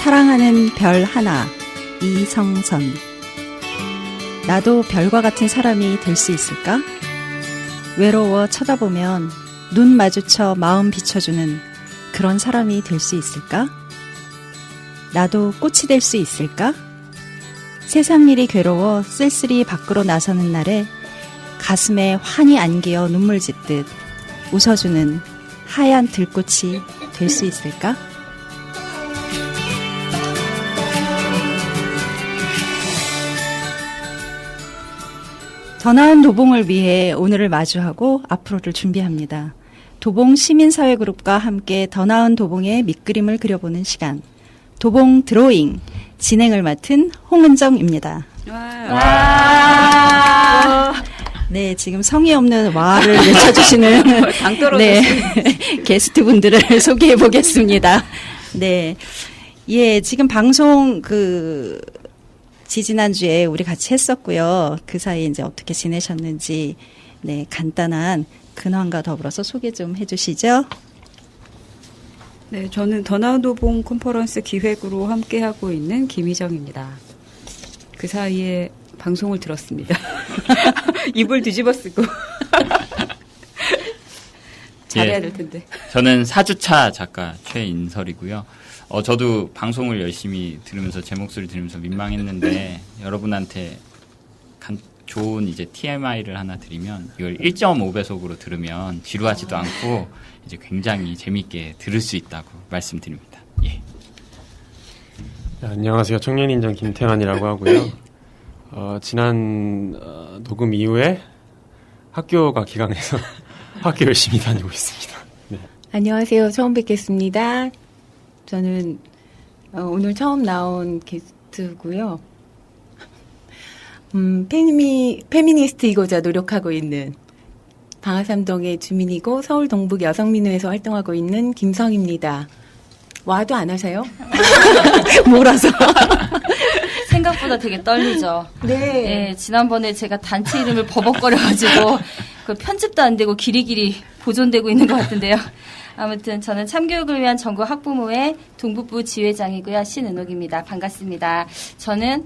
사랑하는 별 하나, 이성선. 나도 별과 같은 사람이 될 수 있을까? 외로워 쳐다보면 눈 마주쳐 마음 비춰주는 그런 사람이 될 수 있을까? 나도 꽃이 될 수 있을까? 세상 일이 괴로워 쓸쓸히 밖으로 나서는 날에 가슴에 환히 안기어 눈물 짓듯 웃어주는 하얀 들꽃이 될 수 있을까? 더 나은 도봉을 위해 오늘을 마주하고 앞으로를 준비합니다. 도봉 시민사회그룹과 함께 더 나은 도봉의 밑그림을 그려보는 시간. 도봉 드로잉 진행을 맡은 홍은정입니다. 와. 네, 지금 성의 없는 와를 외쳐주시는 네, 게스트분들을 소개해 보겠습니다. 네, 예, 지금 방송 지지난주에 우리 같이 했었고요. 그 사이에 이제 어떻게 지내셨는지, 네, 간단한 근황과 더불어서 소개 좀 해주시죠. 네, 저는 더 나은 도봉 컨퍼런스 기획으로 함께하고 있는 김희정입니다. 그 사이에 방송을 들었습니다. 입을 뒤집어 쓰고. 잘해야 될 텐데. 저는 4주차 작가 최인설이고요. 저도 방송을 열심히 들으면서 제 목소리 들으면서 민망했는데 여러분한테 좋은 이제 TMI를 하나 드리면 이걸 1.5배속으로 들으면 지루하지도 않고 이제 굉장히 재미있게 들을 수 있다고 말씀드립니다. 예. 네, 안녕하세요. 청년인정 김태환이라고 하고요. 지난 녹음 이후에 학교가 기강해서 학교 열심히 다니고 있습니다. 네. 안녕하세요. 처음 뵙겠습니다. 저는 오늘 처음 나온 게스트고요. 페미니스트이고자 노력하고 있는 방아삼동의 주민이고 서울 동북 여성민우에서 활동하고 있는 김성입니다. 와도 안 하세요? 몰아서. 생각보다 되게 떨리죠. 네. 네. 지난번에 제가 단체 이름을 버벅거려가지고 그 편집도 안 되고 길이길이 보존되고 있는 것 같은데요. 아무튼 저는 참교육을 위한 전국 학부모의 동북부 지회장이고요. 신은옥입니다. 반갑습니다. 저는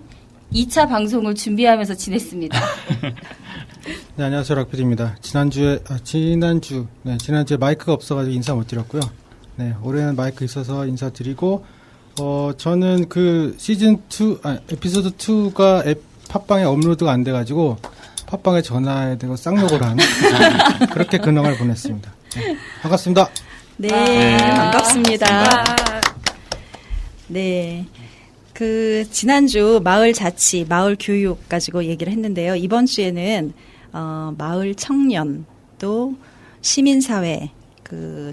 2차 방송을 준비하면서 지냈습니다. 네, 안녕하세요. 락피디입니다. 지난주에 마이크가 없어가지고 인사 못 드렸고요. 네, 올해는 마이크 있어서 인사드리고, 저는 에피소드 2가 팟빵에 업로드가 안 돼가지고, 팟빵에 전화해야 되고 쌍욕을 하는, 그렇게 근황을 보냈습니다. 네, 반갑습니다. 네, 반갑습니다. 네. 지난주 마을 자치, 마을 교육 가지고 얘기를 했는데요. 이번 주에는, 마을 청년, 또 시민사회,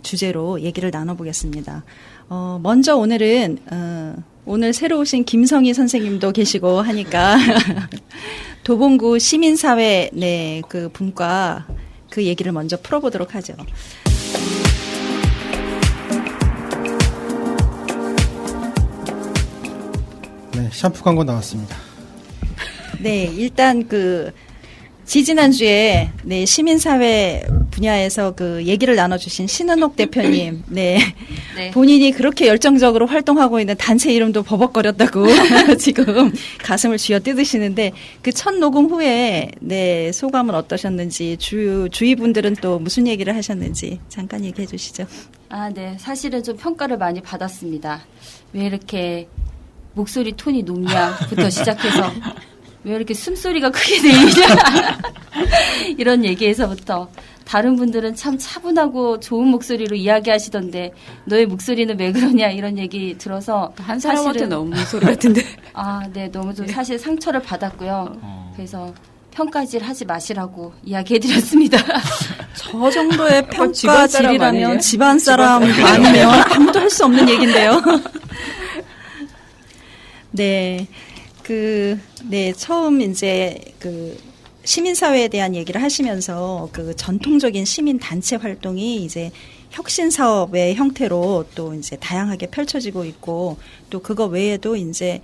주제로 얘기를 나눠보겠습니다. 먼저 오늘은, 오늘 새로 오신 김성희 선생님도 계시고 하니까, 도봉구 시민사회, 네, 분과 그 얘기를 먼저 풀어보도록 하죠. 네, 샴푸 광고 나왔습니다. 네, 일단 지지난주에, 네, 시민사회 분야에서 얘기를 나눠주신 신은옥 대표님, 네. 네. 본인이 그렇게 열정적으로 활동하고 있는 단체 이름도 버벅거렸다고 지금 가슴을 쥐어 뜯으시는데 첫 녹음 후에, 네, 소감은 어떠셨는지, 주위 분들은 또 무슨 얘기를 하셨는지 잠깐 얘기해 주시죠. 네. 사실은 좀 평가를 많이 받았습니다. 왜 이렇게 목소리 톤이 높냐부터 시작해서 왜 이렇게 숨소리가 크게 들리냐 이런 얘기에서부터 다른 분들은 참 차분하고 좋은 목소리로 이야기하시던데 너의 목소리는 왜 그러냐 이런 얘기 들어서 한 사람한테 너무 소리 같은데. 네, 너무 좀 사실 상처를 받았고요. 그래서 평가질 하지 마시라고 이야기해드렸습니다. 저 정도의 평가질이라면 집안 사람 아니면 아무도 할 수 없는 얘기인데요. 네. 네, 처음 이제 시민사회에 대한 얘기를 하시면서 전통적인 시민단체 활동이 이제 혁신사업의 형태로 또 이제 다양하게 펼쳐지고 있고 또 그거 외에도 이제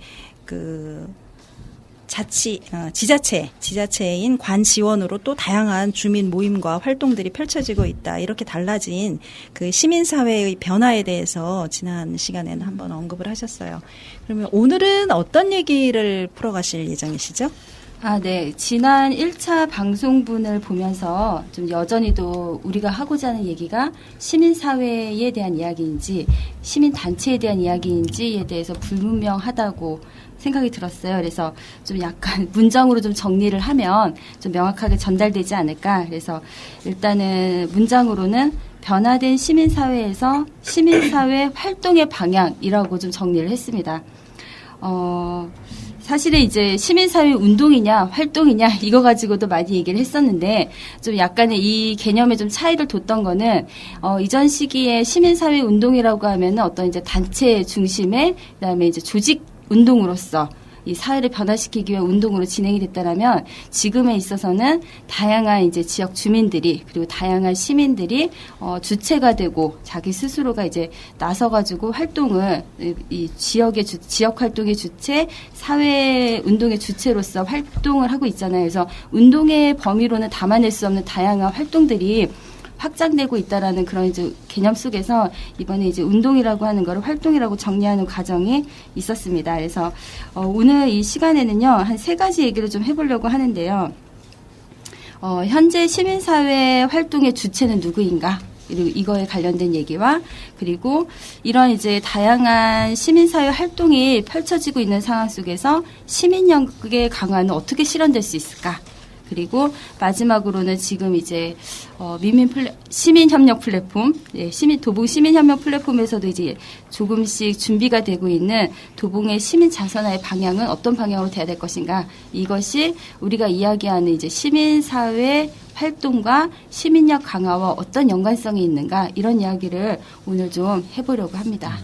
지자체인 관 지원으로 또 다양한 주민 모임과 활동들이 펼쳐지고 있다. 이렇게 달라진 그 시민사회의 변화에 대해서 지난 시간에는 한번 언급을 하셨어요. 그러면 오늘은 어떤 얘기를 풀어가실 예정이시죠? 네. 지난 1차 방송분을 보면서 좀 여전히도 우리가 하고자 하는 얘기가 시민사회에 대한 이야기인지 시민단체에 대한 이야기인지에 대해서 불분명하다고 생각이 들었어요. 그래서 좀 약간 문장으로 좀 정리를 하면 좀 명확하게 전달되지 않을까. 그래서 일단은 문장으로는 변화된 시민사회에서 시민사회 활동의 방향이라고 좀 정리를 했습니다. 사실은 이제 시민사회 운동이냐 활동이냐 이거 가지고도 많이 얘기를 했었는데 좀 약간의 이 개념에 좀 차이를 뒀던 거는 이전 시기에 시민사회 운동이라고 하면은 어떤 이제 단체 중심의 그다음에 이제 조직 운동으로서 이 사회를 변화시키기 위한 운동으로 진행이 됐다라면 지금에 있어서는 다양한 이제 지역 주민들이 그리고 다양한 시민들이 주체가 되고 자기 스스로가 이제 나서가지고 활동을 이 지역의 지역 활동의 주체, 사회 운동의 주체로서 활동을 하고 있잖아요. 그래서 운동의 범위로는 담아낼 수 없는 다양한 활동들이 확장되고 있다라는 그런 이제 개념 속에서 이번에 이제 운동이라고 하는 거를 활동이라고 정리하는 과정이 있었습니다. 그래서 오늘 이 시간에는요 한 3가지 얘기를 좀 해보려고 하는데요. 현재 시민사회 활동의 주체는 누구인가? 그리고 이거에 관련된 얘기와 그리고 이런 이제 다양한 시민사회 활동이 펼쳐지고 있는 상황 속에서 시민력의 강화는 어떻게 실현될 수 있을까? 그리고 마지막으로는 지금 이제 시민협력 플랫폼, 도봉 시민협력 플랫폼에서도 이제 조금씩 준비가 되고 있는 도봉의 시민 자선화의 방향은 어떤 방향으로 돼야 될 것인가? 이것이 우리가 이야기하는 이제 시민사회 활동과 시민력 강화와 어떤 연관성이 있는가? 이런 이야기를 오늘 좀 해보려고 합니다.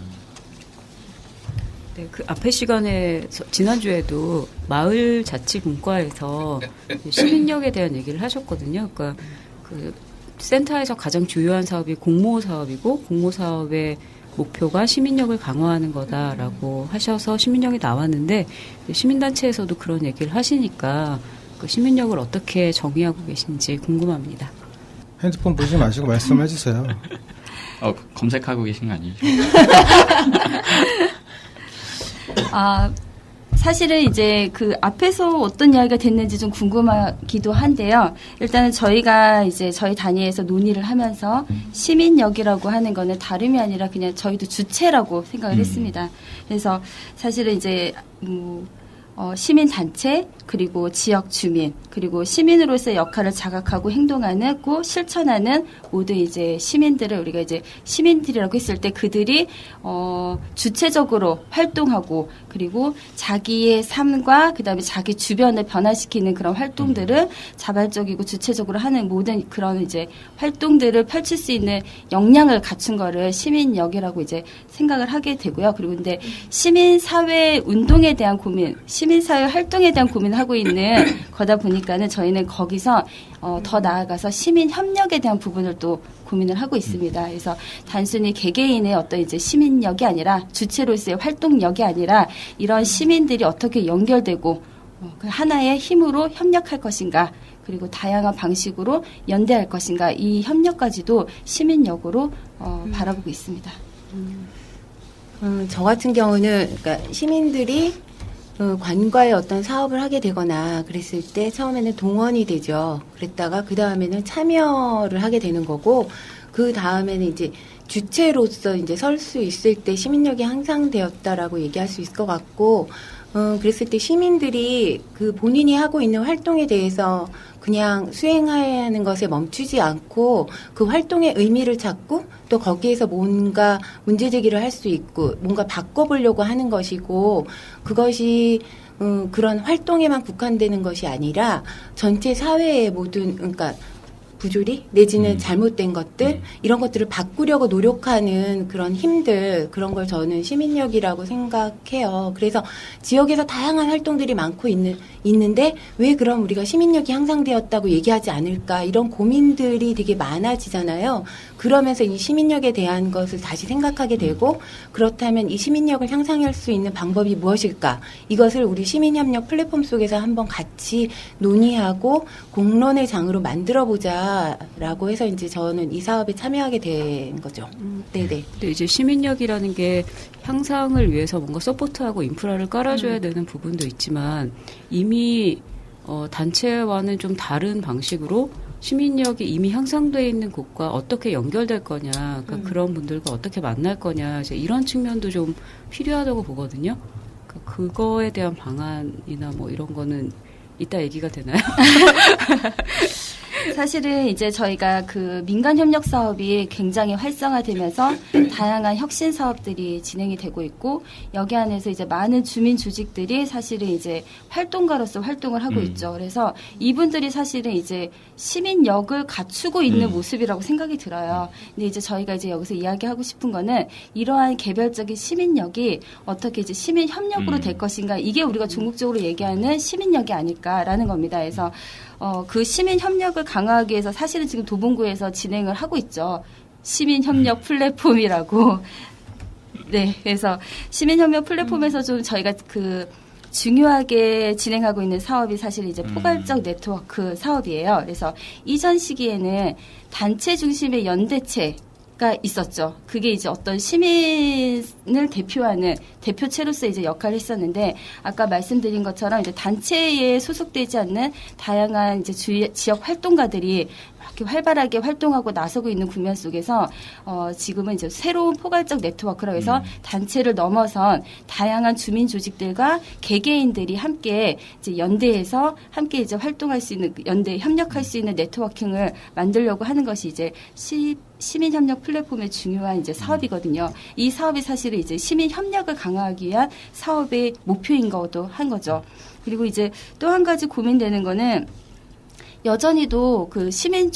네, 그 앞에 시간에 지난주에도 마을자치분과에서 시민력에 대한 얘기를 하셨거든요. 그러니까 그 센터에서 가장 주요한 사업이 공모 사업이고 공모 사업의 목표가 시민력을 강화하는 거다라고 하셔서 시민력이 나왔는데 시민단체에서도 그런 얘기를 하시니까 그 시민력을 어떻게 정의하고 계신지 궁금합니다. 핸드폰 보지 마시고 말씀해 주세요. 검색하고 계신 거 아니죠? 사실은 이제 그 앞에서 어떤 이야기가 됐는지 좀 궁금하기도 한데요. 일단은 저희가 이제 저희 단위에서 논의를 하면서 시민력이라고 하는 거는 다름이 아니라 그냥 저희도 주체라고 생각을 했습니다. 그래서 사실은 이제 시민단체 그리고 지역 주민 그리고 시민으로서의 역할을 자각하고 행동하는 고 실천하는 모든 이제 시민들을 우리가 이제 시민들이라고 했을 때 그들이 주체적으로 활동하고 그리고 자기의 삶과 그다음에 자기 주변을 변화시키는 그런 활동들을 자발적이고 주체적으로 하는 모든 그런 이제 활동들을 펼칠 수 있는 역량을 갖춘 거를 시민력이라고 이제 생각을 하게 되고요. 그리고 근데 시민사회 운동에 대한 고민, 시민사회 활동에 대한 고민을 하고 있는 거다 보니까는 저희는 거기서 더 나아가서 시민 협력에 대한 부분을 또 고민을 하고 있습니다. 그래서 단순히 개개인의 어떤 이제 시민력이 아니라 주체로서의 활동력이 아니라 이런 시민들이 어떻게 연결되고 그 하나의 힘으로 협력할 것인가 그리고 다양한 방식으로 연대할 것인가 이 협력까지도 시민력으로 바라보고 있습니다. 저 같은 경우는 그러니까 시민들이 관과의 어떤 사업을 하게 되거나 그랬을 때 처음에는 동원이 되죠. 그랬다가 그 다음에는 참여를 하게 되는 거고 그 다음에는 이제 주체로서 이제 설 수 있을 때 시민력이 향상되었다라고 얘기할 수 있을 것 같고 그랬을 때 시민들이 그 본인이 하고 있는 활동에 대해서 그냥 수행하는 것에 멈추지 않고 그 활동의 의미를 찾고 또 거기에서 뭔가 문제 제기를 할 수 있고 뭔가 바꿔보려고 하는 것이고 그것이 그런 활동에만 국한되는 것이 아니라 전체 사회의 모든 그러니까 부조리 내지는 잘못된 것들 이런 것들을 바꾸려고 노력하는 그런 힘들 그런 걸 저는 시민력이라고 생각해요. 그래서 지역에서 다양한 활동들이 많고 있는데 왜 그럼 우리가 시민력이 향상되었다고 얘기하지 않을까 이런 고민들이 되게 많아지잖아요. 그러면서 이 시민력에 대한 것을 다시 생각하게 되고 그렇다면 이 시민력을 향상할 수 있는 방법이 무엇일까? 이것을 우리 시민협력 플랫폼 속에서 한번 같이 논의하고 공론의 장으로 만들어보자라고 해서 이제 저는 이 사업에 참여하게 된 거죠. 네네. 근데 이제 시민력이라는 게 향상을 위해서 뭔가 서포트하고 인프라를 깔아줘야 되는 부분도 있지만 이미 단체와는 좀 다른 방식으로 시민력이 이미 향상되어 있는 곳과 어떻게 연결될 거냐, 그러니까 그런 분들과 어떻게 만날 거냐, 이제 이런 측면도 좀 필요하다고 보거든요. 그러니까 그거에 대한 방안이나 뭐 이런 거는 이따 얘기가 되나요? 사실은 이제 저희가 그 민간 협력 사업이 굉장히 활성화되면서 다양한 혁신 사업들이 진행이 되고 있고 여기 안에서 이제 많은 주민 조직들이 사실은 이제 활동가로서 활동을 하고 있죠. 그래서 이분들이 사실은 이제 시민력을 갖추고 있는 모습이라고 생각이 들어요. 근데 이제 저희가 이제 여기서 이야기하고 싶은 거는 이러한 개별적인 시민력이 어떻게 이제 시민 협력으로 될 것인가 이게 우리가 종국적으로 얘기하는 시민력이 아닐까라는 겁니다. 그래서 그 시민 협력을 강화하기 위해서 사실은 지금 도봉구에서 진행을 하고 있죠. 시민 협력 플랫폼이라고. 네, 그래서 시민 협력 플랫폼에서 좀 저희가 그 중요하게 진행하고 있는 사업이 사실 이제 포괄적 네트워크 사업이에요. 그래서 이전 시기에는 단체 중심의 연대체가 있었죠. 그게 이제 어떤 시민을 대표하는 대표체로서 이제 역할을 했었는데 아까 말씀드린 것처럼 이제 단체에 소속되지 않는 다양한 이제 지역 활동가들이 이렇게 활발하게 활동하고 나서고 있는 국면 속에서 지금은 이제 새로운 포괄적 네트워크라고 해서 단체를 넘어선 다양한 주민 조직들과 개개인들이 함께 이제 연대해서 함께 이제 활동할 수 있는 연대 협력할 수 있는 네트워킹을 만들려고 하는 것이 이제 시민협력 플랫폼의 중요한 이제 사업이거든요. 이 사업이 사실은 이제 시민협력을 강화하기 위한 사업의 목표인 것도 한 거죠. 그리고 이제 또 한 가지 고민되는 거는 여전히도 그 주민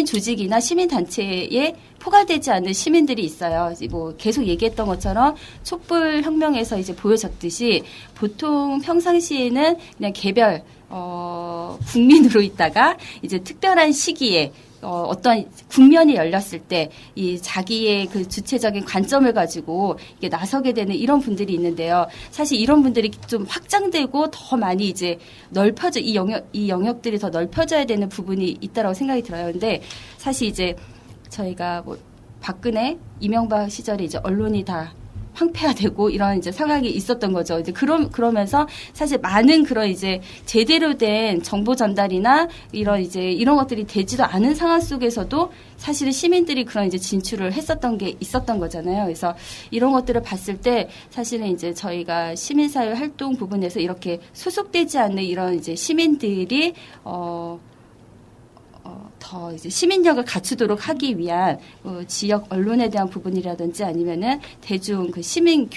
조직이나 시민 단체에 포괄되지 않는 시민들이 있어요. 뭐 계속 얘기했던 것처럼 촛불 혁명에서 이제 보여졌듯이 보통 평상시에는 그냥 개별 국민으로 있다가 이제 특별한 시기에 어떤 국면이 열렸을 때 이 자기의 그 주체적인 관점을 가지고 이게 나서게 되는 이런 분들이 있는데요. 사실 이런 분들이 좀 확장되고 더 많이 이제 넓혀져 이 영역들이 더 넓혀져야 되는 부분이 있다라고 생각이 들어요. 근데 사실 이제 저희가 뭐 박근혜, 이명박 시절에 이제 언론이 다 황폐화되고 이런 이제 상황이 있었던 거죠. 이제 그러면서 사실 많은 그런 이제 제대로 된 정보 전달이나 이런 것들이 되지도 않은 상황 속에서도 사실은 시민들이 그런 이제 진출을 했었던 게 있었던 거잖아요. 그래서 이런 것들을 봤을 때 사실은 이제 저희가 시민사회 활동 부분에서 이렇게 소속되지 않는 이런 이제 시민들이 더 이제 시민력을 갖추도록 하기 위한 지역 언론에 대한 부분이라든지 아니면은 대중 그 시민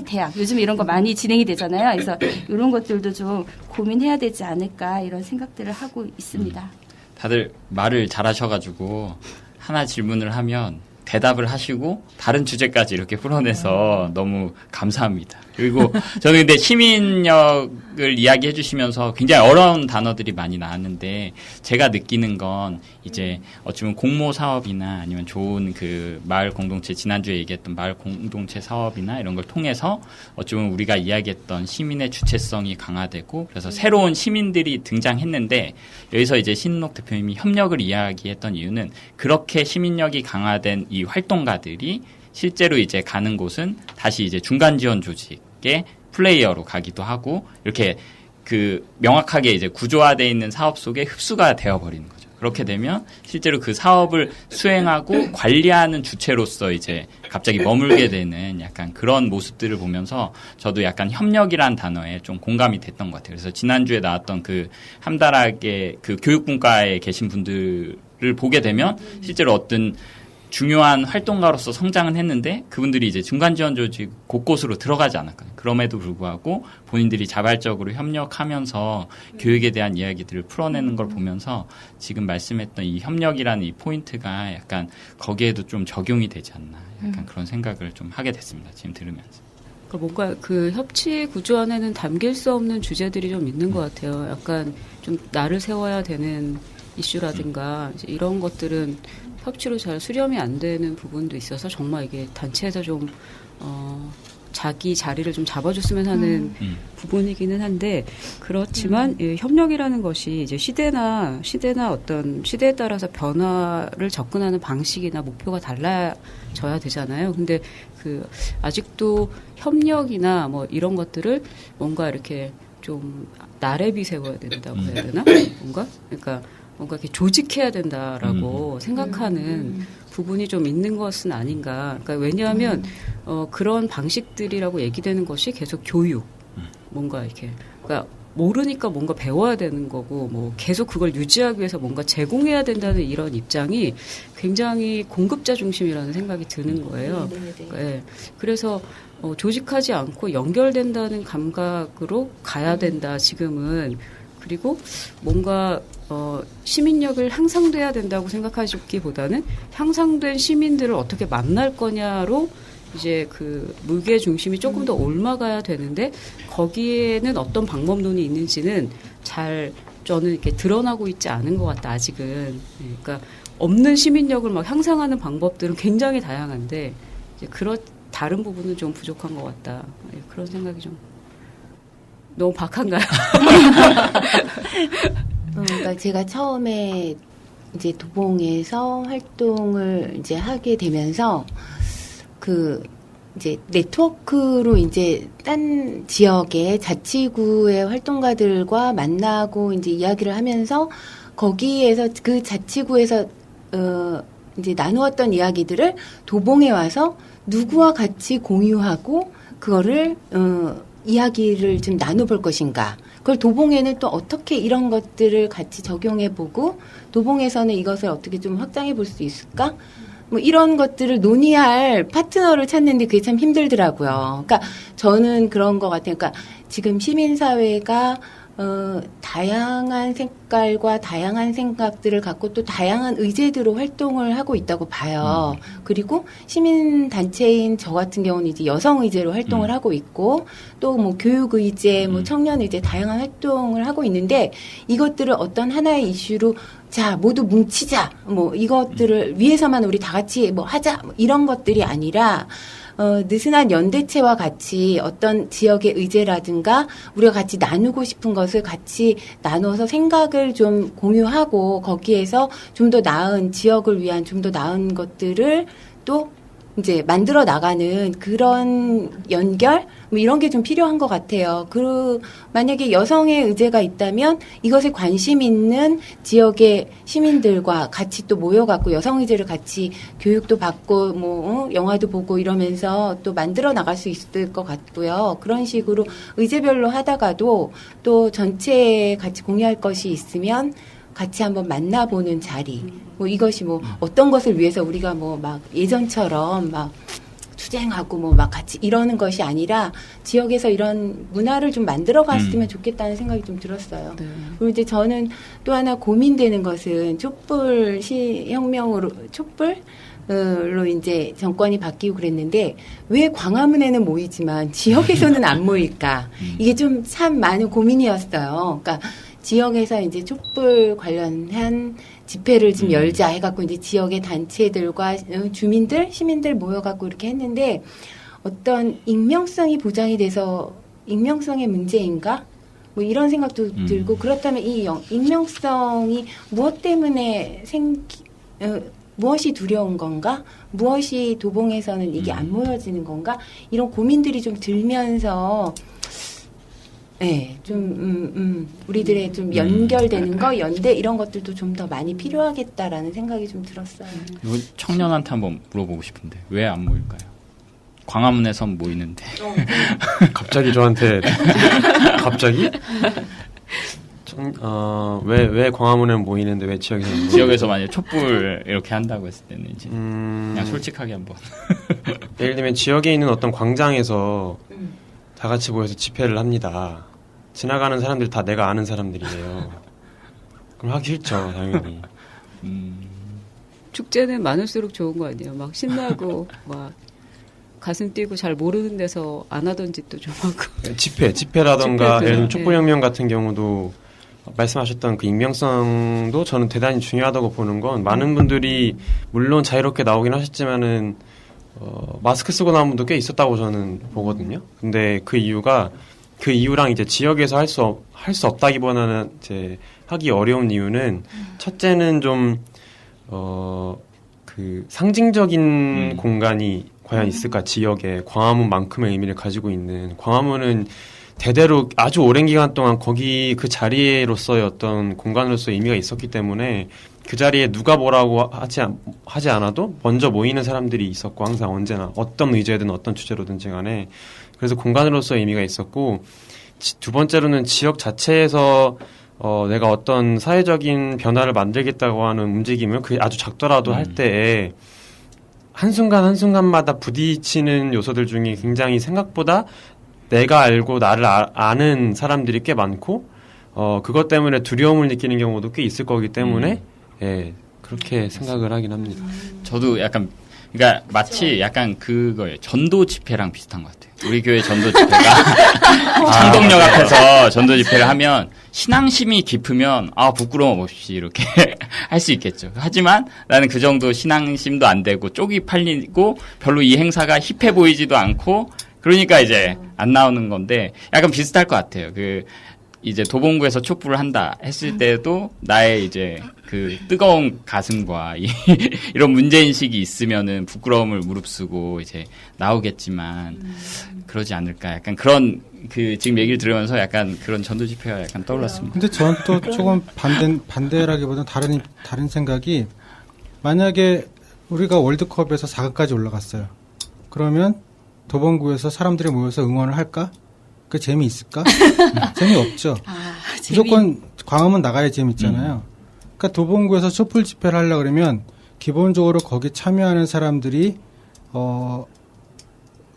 대학 요즘 이런 거 많이 진행이 되잖아요. 그래서 이런 것들도 좀 고민해야 되지 않을까 이런 생각들을 하고 있습니다. 다들 말을 잘하셔가지고 하나 질문을 하면 대답을 하시고 다른 주제까지 이렇게 풀어내서 너무 감사합니다. 그리고 저는 근데 시민력을 이야기해 주시면서 굉장히 어려운 단어들이 많이 나왔는데 제가 느끼는 건 이제 어쩌면 공모 사업이나 아니면 좋은 그 마을 공동체 지난주에 얘기했던 마을 공동체 사업이나 이런 걸 통해서 어쩌면 우리가 이야기했던 시민의 주체성이 강화되고 그래서 새로운 시민들이 등장했는데 여기서 이제 신은옥 대표님이 협력을 이야기했던 이유는 그렇게 시민력이 강화된 이 활동가들이 실제로 이제 가는 곳은 다시 이제 중간 지원 조직의 플레이어로 가기도 하고 이렇게 그 명확하게 이제 구조화되어 있는 사업 속에 흡수가 되어버리는 거죠. 그렇게 되면 실제로 그 사업을 수행하고 관리하는 주체로서 이제 갑자기 머물게 되는 약간 그런 모습들을 보면서 저도 약간 협력이란 단어에 좀 공감이 됐던 것 같아요. 그래서 지난주에 나왔던 그 함다락의 그 교육분과에 계신 분들을 보게 되면 실제로 어떤 중요한 활동가로서 성장은 했는데 그분들이 이제 중간 지원 조직 곳곳으로 들어가지 않았거든요. 그럼에도 불구하고 본인들이 자발적으로 협력하면서 교육에 대한 이야기들을 풀어내는 걸 보면서 지금 말씀했던 이 협력이라는 이 포인트가 약간 거기에도 좀 적용이 되지 않나 약간 그런 생각을 좀 하게 됐습니다. 지금 들으면서. 뭔가 그 협치 구조 안에는 담길 수 없는 주제들이 좀 있는 것 같아요. 약간 좀 나를 세워야 되는 이슈라든가 이제 이런 것들은 협치로 잘 수렴이 안 되는 부분도 있어서 정말 이게 단체에서 좀 자기 자리를 좀 잡아줬으면 하는 부분이기는 한데 그렇지만 이 협력이라는 것이 이제 시대나 어떤 시대에 따라서 변화를 접근하는 방식이나 목표가 달라져야 되잖아요. 근데 그 아직도 협력이나 뭐 이런 것들을 뭔가 이렇게 좀 나래비 세워야 된다고 해야 되나? 뭔가 이렇게 조직해야 된다라고 생각하는 부분이 좀 있는 것은 아닌가. 그러니까 왜냐하면 그런 방식들이라고 얘기되는 것이 계속 교육, 뭔가 이렇게 그러니까 모르니까 뭔가 배워야 되는 거고 뭐 계속 그걸 유지하기 위해서 뭔가 제공해야 된다는 이런 입장이 굉장히 공급자 중심이라는 생각이 드는 거예요. 네. 그래서 조직하지 않고 연결된다는 감각으로 가야 된다. 지금은. 그리고 뭔가 시민력을 향상돼야 된다고 생각하기보다는 향상된 시민들을 어떻게 만날 거냐로 이제 그 무게 중심이 조금 더 옮아가야 되는데 거기에는 어떤 방법론이 있는지는 잘 저는 이렇게 드러나고 있지 않은 것 같다 아직은. 그러니까 없는 시민력을 막 향상하는 방법들은 굉장히 다양한데 이제 다른 부분은 좀 부족한 것 같다. 그런 생각이 좀. 너무 박한가요? 그러니까 제가 처음에 이제 도봉에서 활동을 이제 하게 되면서 그 이제 네트워크로 이제 딴 지역의 자치구의 활동가들과 만나고 이제 이야기를 하면서 거기에서 그 자치구에서 이제 나누었던 이야기들을 도봉에 와서 누구와 같이 공유하고 그거를 이야기를 좀 나눠볼 것인가. 그걸 도봉에는 또 어떻게 이런 것들을 같이 적용해보고 도봉에서는 이것을 어떻게 좀 확장해 볼 수 있을까? 뭐 이런 것들을 논의할 파트너를 찾는데 그게 참 힘들더라고요. 그러니까 저는 그런 것 같아요. 그러니까 지금 시민사회가 다양한 색깔과 다양한 생각들을 갖고 또 다양한 의제들로 활동을 하고 있다고 봐요. 그리고 시민단체인 저 같은 경우는 이제 여성의제로 활동을 하고 있고 또 뭐 교육의제, 뭐 청년의제 다양한 활동을 하고 있는데 이것들을 어떤 하나의 이슈로 자, 모두 뭉치자. 뭐 이것들을 위해서만 우리 다 같이 뭐 하자. 뭐 이런 것들이 아니라 느슨한 연대체와 같이 어떤 지역의 의제라든가 우리가 같이 나누고 싶은 것을 같이 나눠서 생각을 좀 공유하고 거기에서 좀 더 나은 지역을 위한 좀 더 나은 것들을 또 이제 만들어 나가는 그런 연결 뭐 이런 게 좀 필요한 것 같아요. 만약에 여성의 의제가 있다면 이것에 관심 있는 지역의 시민들과 같이 또 모여갖고 여성 의제를 같이 교육도 받고 뭐 영화도 보고 이러면서 또 만들어 나갈 수 있을 것 같고요. 그런 식으로 의제별로 하다가도 또 전체에 같이 공유할 것이 있으면 같이 한번 만나보는 자리. 뭐 이것이 뭐 어떤 것을 위해서 우리가 뭐 막 예전처럼 막 투쟁하고 뭐 막 같이 이러는 것이 아니라 지역에서 이런 문화를 좀 만들어 갔으면 좋겠다는 생각이 좀 들었어요. 네. 그리고 이제 저는 또 하나 고민되는 것은 촛불 로 이제 정권이 바뀌고 그랬는데 왜 광화문에는 모이지만 지역에서는 안 모일까? 이게 좀 참 많은 고민이었어요. 그러니까 지역에서 이제 촛불 관련한 집회를 지금 열자 해갖고 이제 지역의 단체들과 주민들, 시민들 모여갖고 이렇게 했는데 어떤 익명성이 보장이 돼서 익명성의 문제인가? 뭐 이런 생각도 들고 그렇다면 이 익명성이 무엇 때문에 무엇이 두려운 건가? 무엇이 도봉에서는 이게 안 모여지는 건가? 이런 고민들이 좀 들면서 네, 좀 우리들의 좀 연결되는 거, 연대 이런 것들도 좀 더 많이 필요하겠다라는 생각이 좀 들었어요. 청년한테 한번 물어보고 싶은데 왜 안 모일까요? 광화문에선 모이는데. 갑자기 저한테 갑자기? 왜 광화문에 모이는데 왜 지역에서 모이는데? 지역에서 만약 촛불 이렇게 한다고 했을 때는 이제 그냥 솔직하게 한번. 예를 들면 지역에 있는 어떤 광장에서 다 같이 모여서 집회를 합니다. 지나가는 사람들 다 내가 아는 사람들이에요. 그럼 하기 싫죠, 당연히. 축제는 많을수록 좋은 거 아니에요? 막 신나고 막 가슴 뛰고 잘 모르는 데서 안 하던 짓도 좀 하고. 집회라던가 집회도, 예를 들면 네. 촛불혁명 같은 경우도 말씀하셨던 그 익명성도 저는 대단히 중요하다고 보는 건 많은 분들이 물론 자유롭게 나오긴 하셨지만은 마스크 쓰고 나온 분도 꽤 있었다고 저는 보거든요. 근데 그 이유랑 이제 지역에서 할 수 없다기보다는 이제 하기 어려운 이유는 첫째는 좀 그 상징적인 공간이 과연 있을까? 지역에 광화문만큼의 의미를 가지고 있는 광화문은 대대로 아주 오랜 기간 동안 거기 그 자리로서의 어떤 공간으로서의 의미가 있었기 때문에 그 자리에 누가 뭐라고 하지 않아도 먼저 모이는 사람들이 있었고 항상 언제나 어떤 의제든 어떤 주제로든지 간에 그래서 공간으로서의 의미가 있었고 두 번째로는 지역 자체에서 내가 어떤 사회적인 변화를 만들겠다고 하는 움직임을 그 아주 작더라도 할 때에 한순간마다 부딪히는 요소들 중에 굉장히 생각보다 내가 알고 나를 아는 사람들이 꽤 많고 그것 때문에 두려움을 느끼는 경우도 꽤 있을 거기 때문에 예, 그렇게 생각을 하긴 합니다. 저도 약간 그러니까 마치 약간 그거예요. 전도 집회랑 비슷한 것 같아요. 우리 교회 전도 집회가 창동역 앞에서 전도 집회를 하면 신앙심이 깊으면 부끄러움 없이 이렇게 할 수 있겠죠. 하지만 나는 그 정도 신앙심도 안 되고 쪽이 팔리고 별로 이 행사가 힙해 보이지도 않고 그러니까 이제 안 나오는 건데 약간 비슷할 것 같아요. 이제 도봉구에서 촛불을 한다 했을 때도 나의 이제 그 뜨거운 가슴과 이런 문제인식이 있으면은 부끄러움을 무릅쓰고 이제 나오겠지만 그러지 않을까. 약간 그런 지금 얘기를 들으면서 약간 그런 전도 집회가 약간 떠올랐습니다. 근데 저는 또 조금 반대라기보다는 다른 생각이 만약에 우리가 월드컵에서 4강까지 올라갔어요. 그러면 도봉구에서 사람들이 모여서 응원을 할까? 그 재미있을까? 재미없죠. 무조건 광화문 나가야 재미있잖아요. 그러니까 도봉구에서 촛불 집회를 하려고 그러면 기본적으로 거기 참여하는 사람들이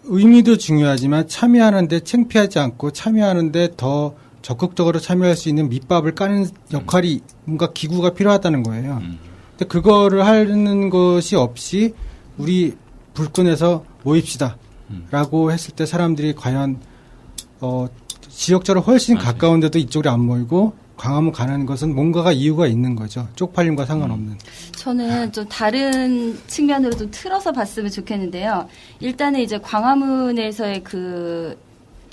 의미도 중요하지만 참여하는데 창피하지 않고 참여하는데 더 적극적으로 참여할 수 있는 밑밥을 까는 역할이 뭔가 기구가 필요하다는 거예요. 근데 그거를 하는 것이 없이 우리 불끈해서 모입시다 라고 했을 때 사람들이 과연 지역적으로 훨씬 가까운데도 이쪽으로 안 모이고 광화문 가는 것은 뭔가가 이유가 있는 거죠. 쪽팔림과 상관없는. 저는 좀 다른 측면으로 좀 틀어서 봤으면 좋겠는데요. 일단은 이제 광화문에서의 그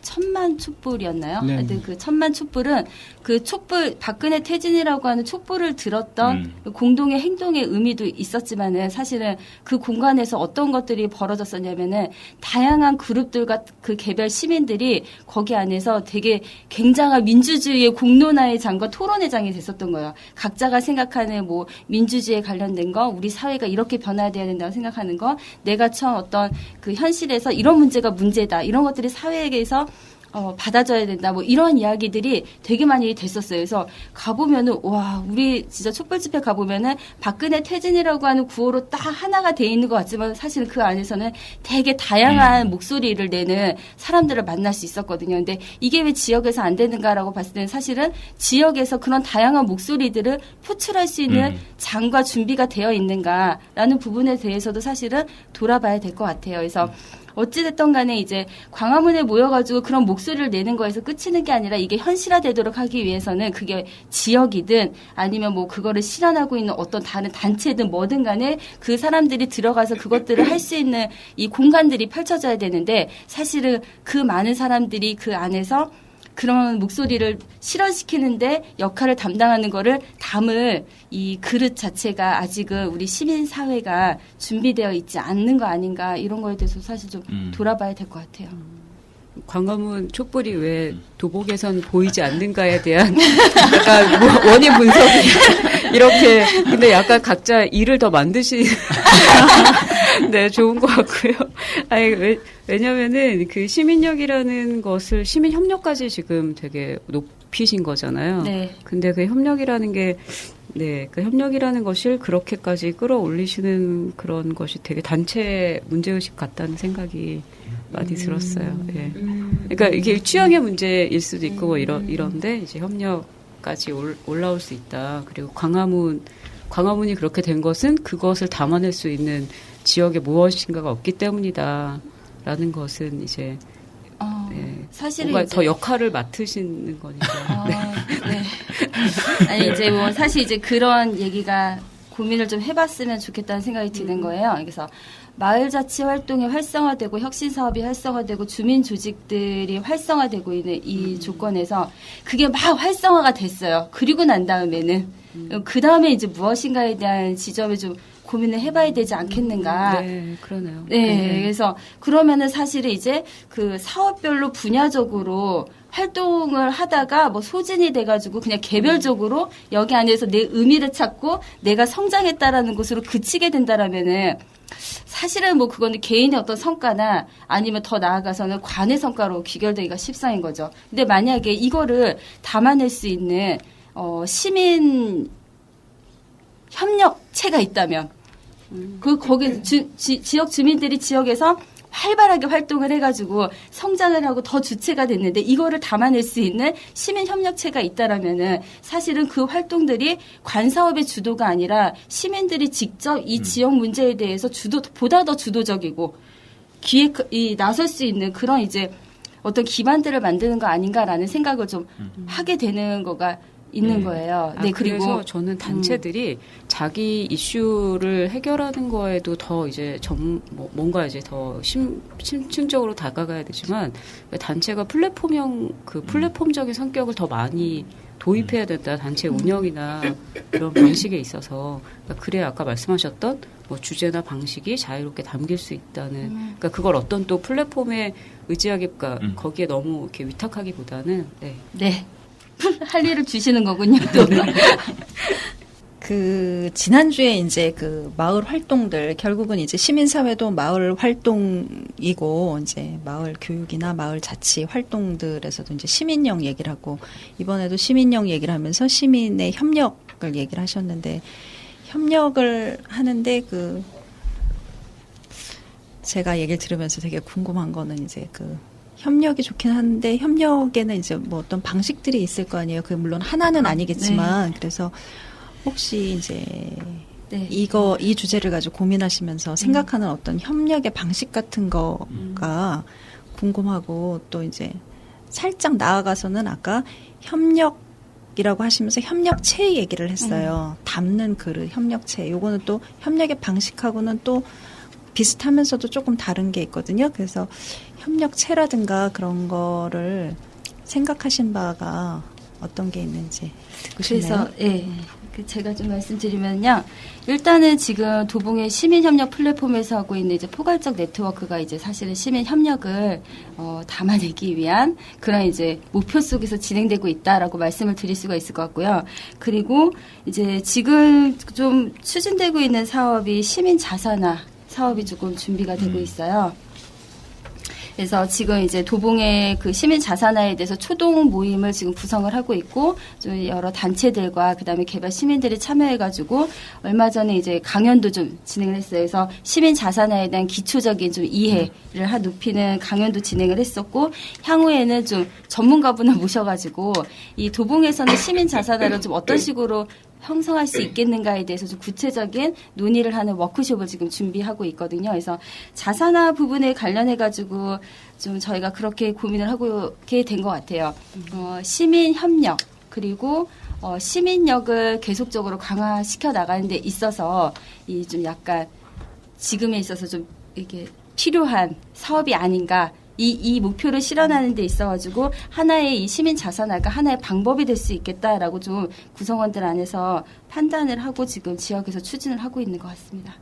천만 촛불이었나요? 네. 하여튼 그 천만 촛불은 그 촛불 박근혜 퇴진이라고 하는 촛불을 들었던 공동의 행동의 의미도 있었지만은 사실은 그 공간에서 어떤 것들이 벌어졌었냐면은 다양한 그룹들과 그 개별 시민들이 거기 안에서 되게 굉장한 민주주의의 공론화의 장과 토론의 장이 됐었던 거예요. 각자가 생각하는 뭐 민주주의에 관련된 거, 우리 사회가 이렇게 변화돼야 된다고 생각하는 거, 내가 처한 어떤 그 현실에서 이런 문제가 문제다, 이런 것들이 사회에서 받아줘야 된다. 뭐 이런 이야기들이 되게 많이 됐었어요. 그래서 가보면은 와, 우리 진짜 촛불 집회 가보면은 박근혜 퇴진이라고 하는 구호로 딱 하나가 돼 있는 것 같지만 사실은 그 안에서는 되게 다양한 목소리를 내는 사람들을 만날 수 있었거든요. 근데 이게 왜 지역에서 안 되는가라고 봤을 때는 사실은 지역에서 그런 다양한 목소리들을 표출할 수 있는 장과 준비가 되어 있는가라는 부분에 대해서도 사실은 돌아봐야 될 것 같아요. 그래서 어찌됐든 간에 이제 광화문에 모여가지고 그런 목소리를 내는 거에서 그치는 게 아니라 이게 현실화되도록 하기 위해서는 그게 지역이든 아니면 뭐 그거를 실현하고 있는 어떤 다른 단체든 뭐든 간에 그 사람들이 들어가서 그것들을 할 수 있는 이 공간들이 펼쳐져야 되는데 사실은 그 많은 사람들이 그 안에서 그런 목소리를 실현시키는데 역할을 담당하는 거를 담을 이 그릇 자체가 아직은 우리 시민사회가 준비되어 있지 않는 거 아닌가 이런 거에 대해서 사실 좀 돌아봐야 될 것 같아요. 광화문 촛불이 왜 도봉에선 보이지 않는가에 대한 약간 원인 분석이 이렇게 근데 약간 각자 일을 더 네, 좋은 것 같고요. 왜냐면은 그 시민력이라는 것을 시민협력까지 지금 되게 좁히신 거잖아요. 네. 근데 그 협력이라는 게 네, 그 협력이라는 것을 그렇게까지 끌어올리시는 그런 것이 되게 단체 문제의식 같다는 생각이 많이 들었어요. 예. 그러니까 이게 취향의 문제일 수도 있고 뭐 이런데 이제 협력까지 올라올 수 있다. 그리고 광화문이 그렇게 된 것은 그것을 담아낼 수 있는 지역에 무엇인가가 없기 때문이다라는 것은 이제 예, 사실은 뭔가 이제 더 역할을 맡으시는 거니까. 네. 아니 이제 뭐 사실 이제 그런 얘기가 고민을 좀 해봤으면 좋겠다는 생각이 드는 거예요. 그래서 마을 자치 활동이 활성화되고 혁신 사업이 활성화되고 주민 조직들이 활성화되고 있는 이 조건에서 그게 막 활성화가 됐어요. 그리고 난 다음에는 그 다음에 이제 무엇인가에 대한 지점을 좀 고민을 해봐야 되지 않겠는가. 네, 그러네요. 네, 그래서 그러면은 사실은 이제 그 사업별로 분야적으로 활동을 하다가 뭐 소진이 돼가지고 그냥 개별적으로 여기 안에서 내 의미를 찾고 내가 성장했다라는 것으로 그치게 된다라면은 사실은 뭐 그거는 개인의 어떤 성과나 아니면 더 나아가서는 관의 성과로 귀결되기가 십상인 거죠. 근데 만약에 이거를 담아낼 수 있는 시민 협력체가 있다면 거기 지역 주민들이 지역에서 활발하게 활동을 해가지고 성장을 하고 더 주체가 됐는데 이거를 담아낼 수 있는 시민 협력체가 있다라면은 사실은 그 활동들이 관사업의 주도가 아니라 시민들이 직접 이 지역 문제에 대해서 보다 더 주도적이고 나설 수 있는 그런 이제 어떤 기반들을 만드는 거 아닌가라는 생각을 좀 하게 되는 거가 있는 거예요. 네, 그리고 그래서 저는 단체들이 자기 이슈를 해결하는 거에도 더 이제 뭔가 이제 더 심층적으로 다가가야 되지만 단체가 플랫폼적인 성격을 더 많이 도입해야 된다. 단체 운영이나 그런 방식에 있어서 그러니까 그래야 아까 말씀하셨던 뭐 주제나 방식이 자유롭게 담길 수 있다는 그러니까 그걸 어떤 또 플랫폼에 의지하기가 거기에 너무 이렇게 위탁하기보다는 네. 할 일을 주시는 거군요, 또. 지난주에 이제 그 마을 활동들, 결국은 이제 시민사회도 마을 활동이고, 이제 마을 교육이나 마을 자치 활동들에서도 이제 시민령 얘기를 하고, 이번에도 시민령 얘기를 하면서 시민의 협력을 얘기를 하셨는데, 협력을 하는데 제가 얘기를 들으면서 되게 궁금한 거는 이제 협력이 좋긴 한데 협력에는 이제 뭐 어떤 방식들이 있을 거 아니에요. 그게 물론 하나는 아니겠지만 그래서 혹시 이제 이 주제를 가지고 고민하시면서 생각하는 어떤 협력의 방식 같은 거가 궁금하고 또 이제 살짝 나아가서는 아까 협력이라고 하시면서 협력체 얘기를 했어요. 담는 그릇 협력체. 요거는 또 협력의 방식하고는 또 비슷하면서도 조금 다른 게 있거든요. 그래서 협력체라든가 그런 거를 생각하신 바가 어떤 게 있는지 듣고 싶네요. 그래서 제가 좀 말씀드리면요. 일단은 지금 도봉의 시민협력 플랫폼에서 하고 있는 이제 포괄적 네트워크가 이제 사실은 시민협력을 담아내기 위한 그런 이제 목표 속에서 진행되고 있다라고 말씀을 드릴 수가 있을 것 같고요. 그리고 이제 지금 좀 추진되고 있는 사업이 시민 자산화 사업이 조금 준비가 되고 있어요. 그래서 지금 이제 도봉의 그 시민 자산화에 대해서 초동 모임을 지금 구성을 하고 있고 좀 여러 단체들과 그다음에 개발 시민들이 참여해가지고 얼마 전에 이제 강연도 좀 진행을 했어요. 그래서 시민 자산화에 대한 기초적인 좀 이해를 높이는 강연도 진행을 했었고 향후에는 좀 전문가분을 모셔가지고 이 도봉에서는 시민 자산화를 좀 어떤 식으로 형성할 수 있겠는가에 대해서 좀 구체적인 논의를 하는 워크숍을 지금 준비하고 있거든요. 그래서 자산화 부분에 관련해가지고 좀 저희가 그렇게 고민을 하게 된 것 같아요. 시민 협력 그리고 시민력을 계속적으로 강화시켜 나가는 데 있어서 이 좀 약간 지금에 있어서 좀 이게 필요한 사업이 아닌가. 이 목표를 실현하는 데 있어가지고 하나의 이 시민 자산화가 하나의 방법이 될 수 있겠다라고 좀 구성원들 안에서 판단을 하고 지금 지역에서 추진을 하고 있는 것 같습니다.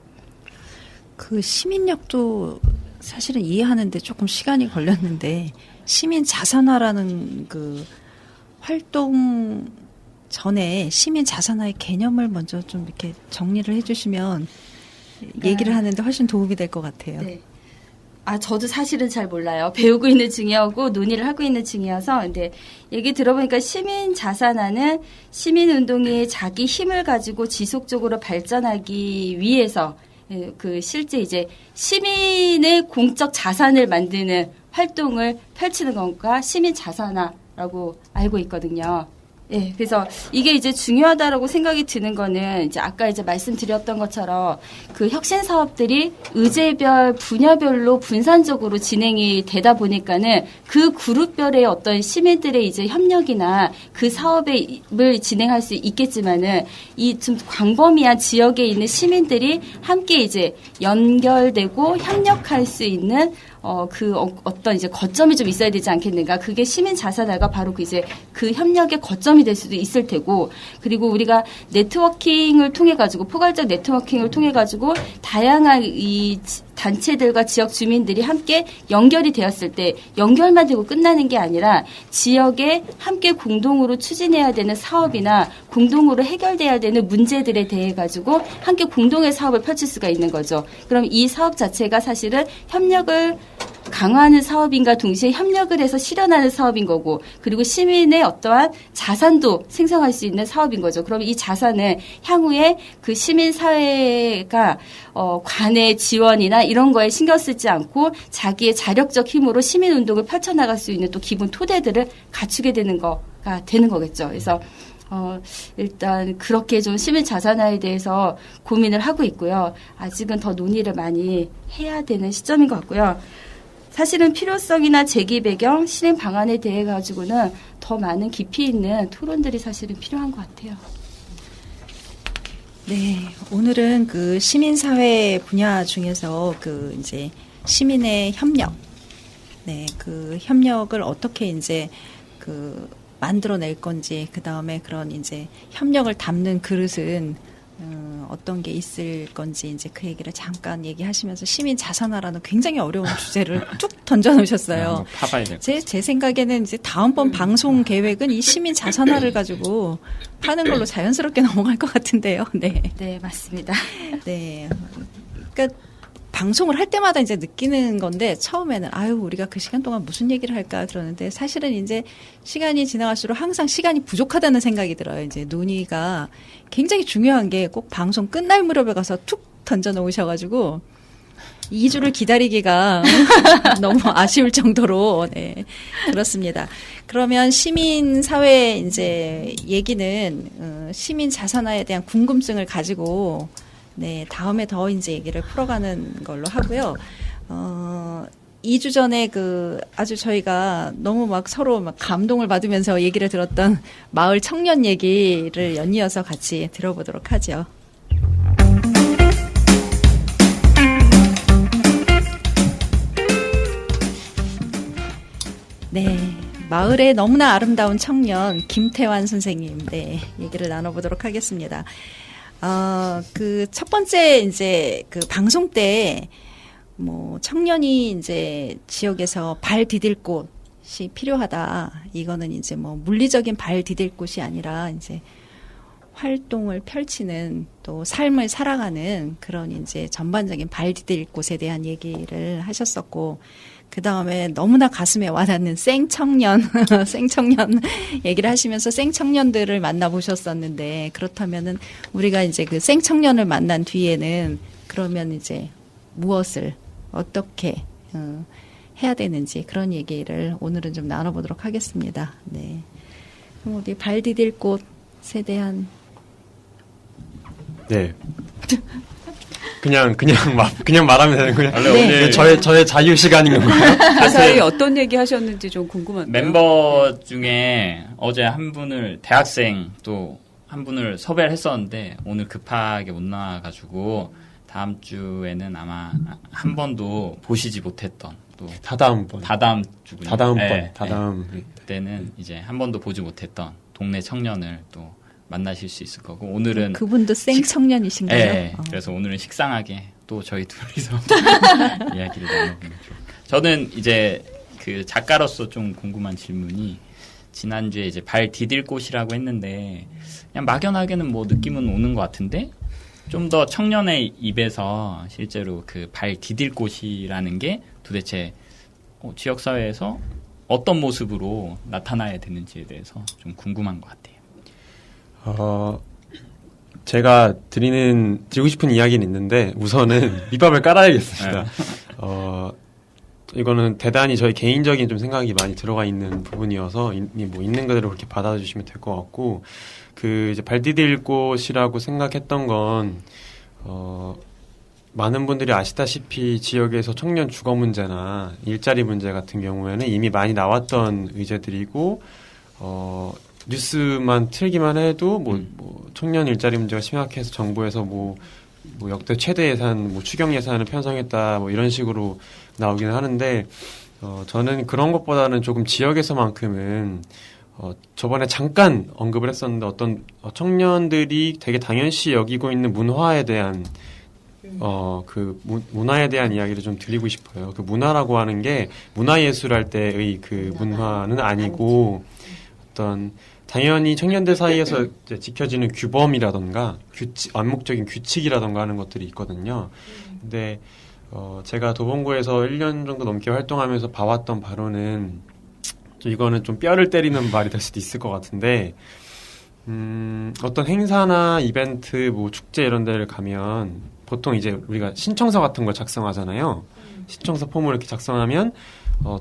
그 시민력도 사실은 이해하는데 조금 시간이 걸렸는데 시민 자산화라는 그 활동 전에 시민 자산화의 개념을 먼저 좀 이렇게 정리를 해주시면 얘기를 하는데 훨씬 도움이 될 것 같아요. 네. 저도 사실은 잘 몰라요. 배우고 있는 중이었고 논의를 하고 있는 중이어서 근데 얘기 들어보니까 시민 자산화는 시민 운동이 자기 힘을 가지고 지속적으로 발전하기 위해서 그 실제 이제 시민의 공적 자산을 만드는 활동을 펼치는 것과 시민 자산화라고 알고 있거든요. 예, 그래서 이게 이제 중요하다라고 생각이 드는 거는 이제 아까 이제 말씀드렸던 것처럼 그 혁신 사업들이 의제별 분야별로 분산적으로 진행이 되다 보니까는 그 그룹별의 어떤 시민들의 이제 협력이나 그 사업을 진행할 수 있겠지만은 이 좀 광범위한 지역에 있는 시민들이 함께 이제 연결되고 협력할 수 있는 어떤 이제 거점이 좀 있어야 되지 않겠는가. 그게 시민 자산화가 바로 그 협력의 거점이 될 수도 있을 테고, 그리고 우리가 네트워킹을 통해 가지고, 포괄적 네트워킹을 통해 가지고, 다양한 이 단체들과 지역 주민들이 함께 연결이 되었을 때, 연결만 되고 끝나는 게 아니라, 지역에 함께 공동으로 추진해야 되는 사업이나, 공동으로 해결돼야 되는 문제들에 대해 가지고, 함께 공동의 사업을 펼칠 수가 있는 거죠. 그럼 이 사업 자체가 사실은 협력을 강화하는 사업인가 동시에 협력을 해서 실현하는 사업인 거고, 그리고 시민의 어떠한 자산도 생성할 수 있는 사업인 거죠. 그럼 이 자산은 향후에 그 시민 사회가 관의 지원이나 이런 거에 신경 쓰지 않고 자기의 자력적 힘으로 시민 운동을 펼쳐나갈 수 있는 또 기본 토대들을 갖추게 되는 거가 되는 거겠죠. 그래서 일단 그렇게 좀 시민 자산화에 대해서 고민을 하고 있고요. 아직은 더 논의를 많이 해야 되는 시점인 것 같고요. 사실은 필요성이나 제기 배경, 실행 방안에 대해 가지고는 더 많은 깊이 있는 토론들이 사실은 필요한 것 같아요. 네, 오늘은 그 시민사회 분야 중에서 그 이제 시민의 협력, 네, 그 협력을 어떻게 이제 그 만들어낼 건지, 그 다음에 그런 이제 협력을 담는 그릇은 어떤 게 있을 건지 이제 그 얘기를 잠깐 얘기하시면서 시민 자산화라는 굉장히 어려운 주제를 뚝 던져놓으셨어요. 한번 파봐야 될 제 생각에는 이제 다음번 방송 계획은 이 시민 자산화를 가지고 하는 걸로 자연스럽게 넘어갈 것 같은데요. 네. 네, 맞습니다. 네. 그러니까 방송을 할 때마다 이제 느끼는 건데 처음에는 우리가 그 시간 동안 무슨 얘기를 할까 그러는데 사실은 이제 시간이 지나갈수록 항상 시간이 부족하다는 생각이 들어요. 이제 논의가 굉장히 중요한 게 꼭 방송 끝날 무렵에 가서 툭 던져 놓으셔가지고 2주를 기다리기가 너무 아쉬울 정도로 네, 그렇습니다. 그러면 시민 사회 이제 얘기는 시민 자산화에 대한 궁금증을 가지고 네, 다음에 더 이제 얘기를 풀어가는 걸로 하고요. 2주 전에 아주 저희가 너무 막 서로 막 감동을 받으면서 얘기를 들었던 마을 청년 얘기를 연이어서 같이 들어보도록 하죠. 네. 마을의 너무나 아름다운 청년, 김태환 선생님, 네, 얘기를 나눠보도록 하겠습니다. 그 첫 번째 이제 그 방송 때 청년이 이제 지역에서 발 디딜 곳이 필요하다. 이거는 이제 물리적인 발 디딜 곳이 아니라 이제 활동을 펼치는 또 삶을 살아가는 그런 이제 전반적인 발 디딜 곳에 대한 얘기를 하셨었고, 그 다음에 너무나 가슴에 와닿는 생청년 얘기를 하시면서 생청년들을 만나보셨었는데, 그렇다면은 우리가 이제 그 생청년을 만난 뒤에는 그러면 이제 무엇을 어떻게 해야 되는지 그런 얘기를 오늘은 좀 나눠보도록 하겠습니다. 네. 그럼 우리 발 디딜 곳에 대한 네. 그냥 말하면 되는 거예요. 원래 네. 오늘 저의 자유 시간인 건가요? 가사에 어떤 얘기 하셨는지 좀 궁금한데요. 멤버 중에 어제 한 분을 대학생 또 한 분을 섭외를 했었는데 오늘 급하게 못 나와가지고 다음 주에는 아마 한 번도 보시지 못했던 또 다다음번. 주군요. 다다음번. 그때는 이제 한 번도 보지 못했던 동네 청년을 또 만나실 수 있을 거고, 오늘은 그분도 생청년이신가요? 네, 그래서 오늘은 식상하게 또 저희 둘이서 이야기를 나눠보는 중. 저는 이제 그 작가로서 좀 궁금한 질문이, 지난주에 이제 발 디딜 곳이라고 했는데 그냥 막연하게는 느낌은 오는 것 같은데 좀 더 청년의 입에서 실제로 그 발 디딜 곳이라는 게 도대체 지역사회에서 어떤 모습으로 나타나야 되는지에 대해서 좀 궁금한 것 같아요. 제가 드리고 싶은 이야기는 있는데 우선은 밑밥을 깔아야겠습니다. 이거는 대단히 저희 개인적인 좀 생각이 많이 들어가 있는 부분이어서 뭐 있는 그대로 그렇게 받아주시면 될 것 같고 그 이제 발 디딜 곳이라고 생각했던 건 많은 분들이 아시다시피 지역에서 청년 주거 문제나 일자리 문제 같은 경우에는 이미 많이 나왔던 의제들이고 뉴스만 틀기만 해도 뭐 청년 일자리 문제가 심각해서 정부에서 뭐 역대 최대 예산, 추경 예산을 편성했다, 이런 식으로 나오기는 하는데, 저는 그런 것보다는 조금 지역에서만큼은, 저번에 잠깐 언급을 했었는데 어떤 청년들이 되게 당연시 여기고 있는 문화에 대한, 문화에 대한 이야기를 좀 드리고 싶어요. 그 문화라고 하는 게 문화예술 할 때의 그 문화는 아니고, 어떤, 당연히 청년들 사이에서 이제 지켜지는 규범이라던가 암묵적인 규칙이라던가 하는 것들이 있거든요. 근데 제가 도봉구에서 1년 정도 넘게 활동하면서 봐왔던 바로는 이거는 좀 뼈를 때리는 말이 될 수도 있을 것 같은데 어떤 행사나 이벤트, 축제 이런 데를 가면 보통 이제 우리가 신청서 같은 걸 작성하잖아요. 신청서 폼을 이렇게 작성하면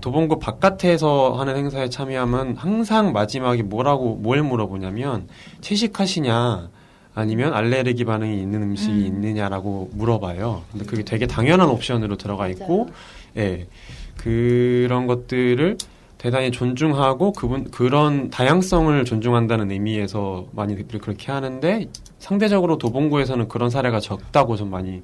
도봉구 바깥에서 하는 행사에 참여하면 항상 마지막에 뭘 물어보냐면 채식하시냐 아니면 알레르기 반응이 있는 음식이 있느냐라고 물어봐요. 근데 그게 되게 당연한 옵션으로 들어가 있고, 예, 그런 것들을 대단히 존중하고 그런 다양성을 존중한다는 의미에서 많이 그렇게 하는데 상대적으로 도봉구에서는 그런 사례가 적다고 좀 많이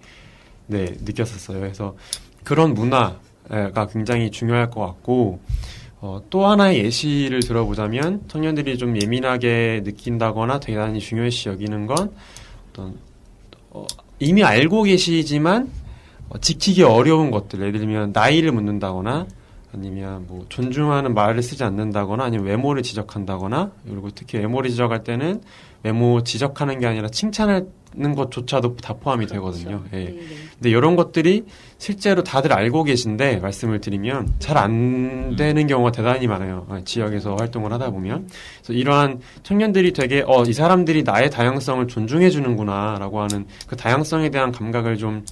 느꼈었어요. 그래서 그런 문화가 굉장히 중요할 것 같고 또 하나의 예시를 들어보자면 청년들이 좀 예민하게 느낀다거나 대단히 중요시 여기는 건 어떤 이미 알고 계시지만 지키기 어려운 것들, 예를 들면 나이를 묻는다거나 아니면 존중하는 말을 쓰지 않는다거나 아니면 외모를 지적한다거나, 그리고 특히 외모를 지적할 때는 외모 지적하는 게 아니라 칭찬하는 것조차도 다 포함이 되거든요. 예. 근데 이런 것들이 실제로 다들 알고 계신데 말씀을 드리면 잘 안 되는 경우가 대단히 많아요. 지역에서 활동을 하다 보면. 그래서 이러한 청년들이 되게 이 사람들이 나의 다양성을 존중해 주는구나라고 하는 그 다양성에 대한 감각을 좀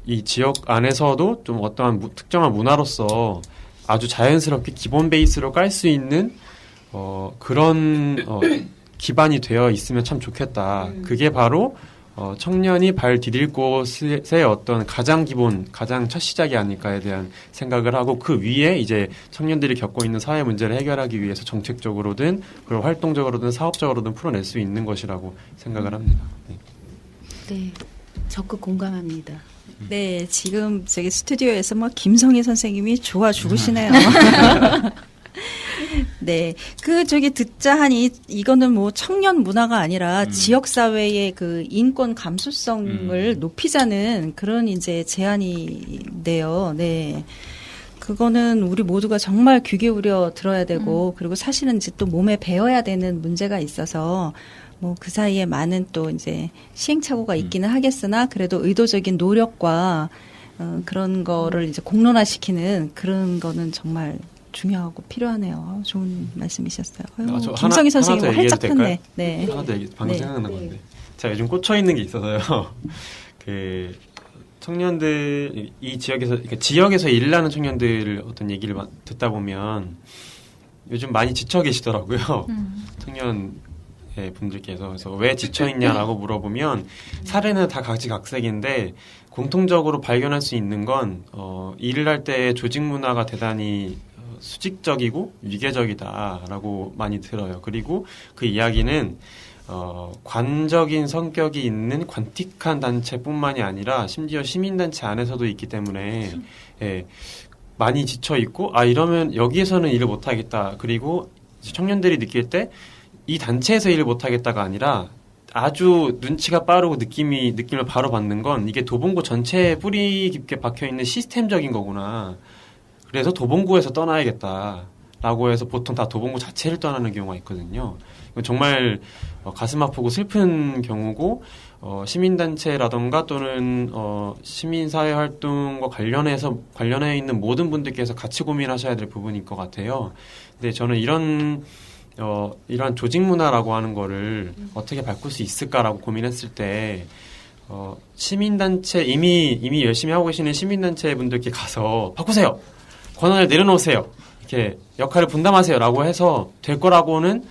이 지역 안에서도 좀 어떠한 특정한 문화로서 아주 자연스럽게 기본 베이스로 깔 수 있는 그런 기반이 되어 있으면 참 좋겠다. 그게 바로 청년이 발 디딜 곳의 어떤 가장 첫 시작이 아닐까에 대한 생각을 하고, 그 위에 이제 청년들이 겪고 있는 사회 문제를 해결하기 위해서 정책적으로든 그리고 활동적으로든 사업적으로든 풀어낼 수 있는 것이라고 생각을 합니다. 네, 적극 공감합니다. 네, 지금 저기 스튜디오에서 김성희 선생님이 좋아 죽으시네요. 네, 듣자 하니 이거는 청년 문화가 아니라 지역 사회의 그 인권 감수성을 높이자는 그런 이제 제안인데요. 네. 그거는 우리 모두가 정말 귀 기울여 들어야 되고, 그리고 사실은 이제 또 몸에 배워야 되는 문제가 있어서 그 사이에 많은 또 이제 시행착오가 있기는 하겠으나 그래도 의도적인 노력과 그런 거를 이제 공론화시키는 그런 거는 정말 중요하고 필요하네요. 좋은 말씀이셨어요. 김성희 선생님 활짝 폈네. 네. 하나 더 방금 생각난 건데 제가 요즘 꽂혀 있는 게 있어서요. 그 청년들 이 지역에서 일하는 청년들 어떤 얘기를 듣다 보면 요즘 많이 지쳐 계시더라고요. 청년 분들께서. 그래서 왜 지쳐있냐라고 물어보면 사례는 다 각지각색인데 공통적으로 발견할 수 있는 건 일을 할 때 조직 문화가 대단히 수직적이고 위계적이다라고 많이 들어요. 그리고 그 이야기는 관적인 성격이 있는 관틱한 단체뿐만이 아니라 심지어 시민단체 안에서도 있기 때문에 많이 지쳐있고 이러면 여기에서는 일을 못하겠다. 그리고 청년들이 느낄 때 이 단체에서 일을 못하겠다가 아니라 아주 눈치가 빠르고 느낌을 바로 받는 건 이게 도봉구 전체에 뿌리 깊게 박혀있는 시스템적인 거구나. 그래서 도봉구에서 떠나야겠다라고 해서 보통 다 도봉구 자체를 떠나는 경우가 있거든요. 정말 가슴 아프고 슬픈 경우고 시민단체라던가 또는 시민사회 활동과 관련해 있는 모든 분들께서 같이 고민하셔야 될 부분일 것 같아요. 근데 저는 이러한 조직 문화라고 하는 거를 어떻게 바꿀 수 있을까라고 고민했을 때 시민단체 이미 열심히 하고 계시는 시민단체 분들께 가서 바꾸세요, 권한을 내려놓으세요, 이렇게 역할을 분담하세요라고 해서 될 거라고는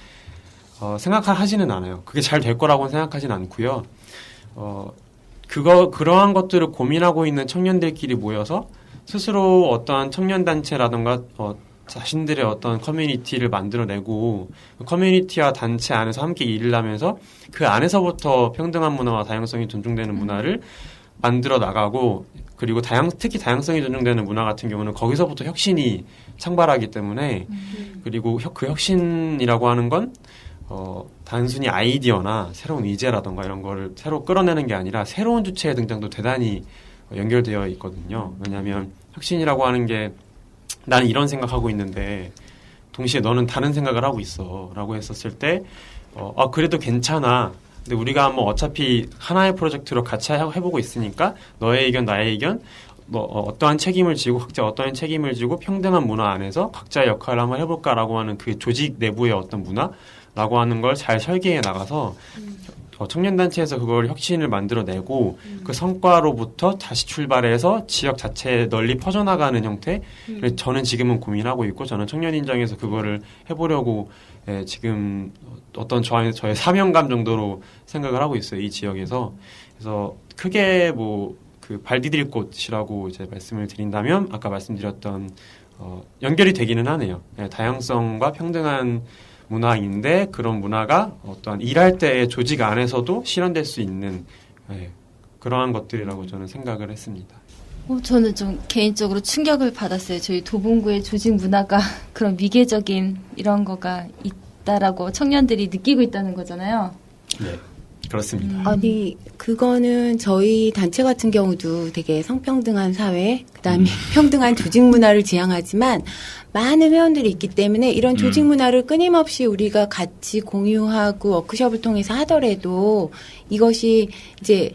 생각하지는 않아요. 그게 잘 될 거라고는 생각하진 않고요. 그러한 것들을 고민하고 있는 청년들끼리 모여서 스스로 어떠한 청년단체라던가 자신들의 어떤 커뮤니티를 만들어내고 커뮤니티와 단체 안에서 함께 일을 하면서 그 안에서부터 평등한 문화와 다양성이 존중되는 문화를 만들어 나가고, 그리고 특히 다양성이 존중되는 문화 같은 경우는 거기서부터 혁신이 창발하기 때문에, 그리고 그 혁신이라고 하는 건 단순히 아이디어나 새로운 의제라던가 이런 거를 새로 끌어내는 게 아니라 새로운 주체의 등장도 대단히 연결되어 있거든요. 왜냐하면 혁신이라고 하는 게 나는 이런 생각하고 있는데 동시에 너는 다른 생각을 하고 있어 라고 했었을 때 그래도 괜찮아. 근데 우리가 뭐 어차피 하나의 프로젝트로 같이 해보고 있으니까 너의 의견 나의 의견 어떠한 책임을 지고 각자 어떠한 책임을 지고 평등한 문화 안에서 각자의 역할을 한번 해볼까라고 하는 그 조직 내부의 어떤 문화라고 하는 걸 잘 설계해 나가서 청년단체에서 그걸 혁신을 만들어내고 그 성과로부터 다시 출발해서 지역 자체에 널리 퍼져나가는 형태. 저는 지금은 고민하고 있고 저는 청년인정에서 그거를 해보려고 지금 어떤 저의 사명감 정도로 생각을 하고 있어요. 이 지역에서. 그래서 크게 그 발 디딜 곳이라고 이제 말씀을 드린다면 아까 말씀드렸던 연결이 되기는 하네요. 다양성과 평등한 문화인데 그런 문화가 어떠한 일할 때의 조직 안에서도 실현될 수 있는 그러한 것들이라고 저는 생각을 했습니다. 저는 좀 개인적으로 충격을 받았어요. 저희 도봉구의 조직 문화가 그런 위계적인 이런 거가 있다라고 청년들이 느끼고 있다는 거잖아요. 네, 그렇습니다. 아니, 그거는 저희 단체 같은 경우도 되게 성평등한 사회, 그다음에 평등한 조직 문화를 지향하지만 많은 회원들이 있기 때문에 이런 조직 문화를 끊임없이 우리가 같이 공유하고 워크숍을 통해서 하더라도 이것이 이제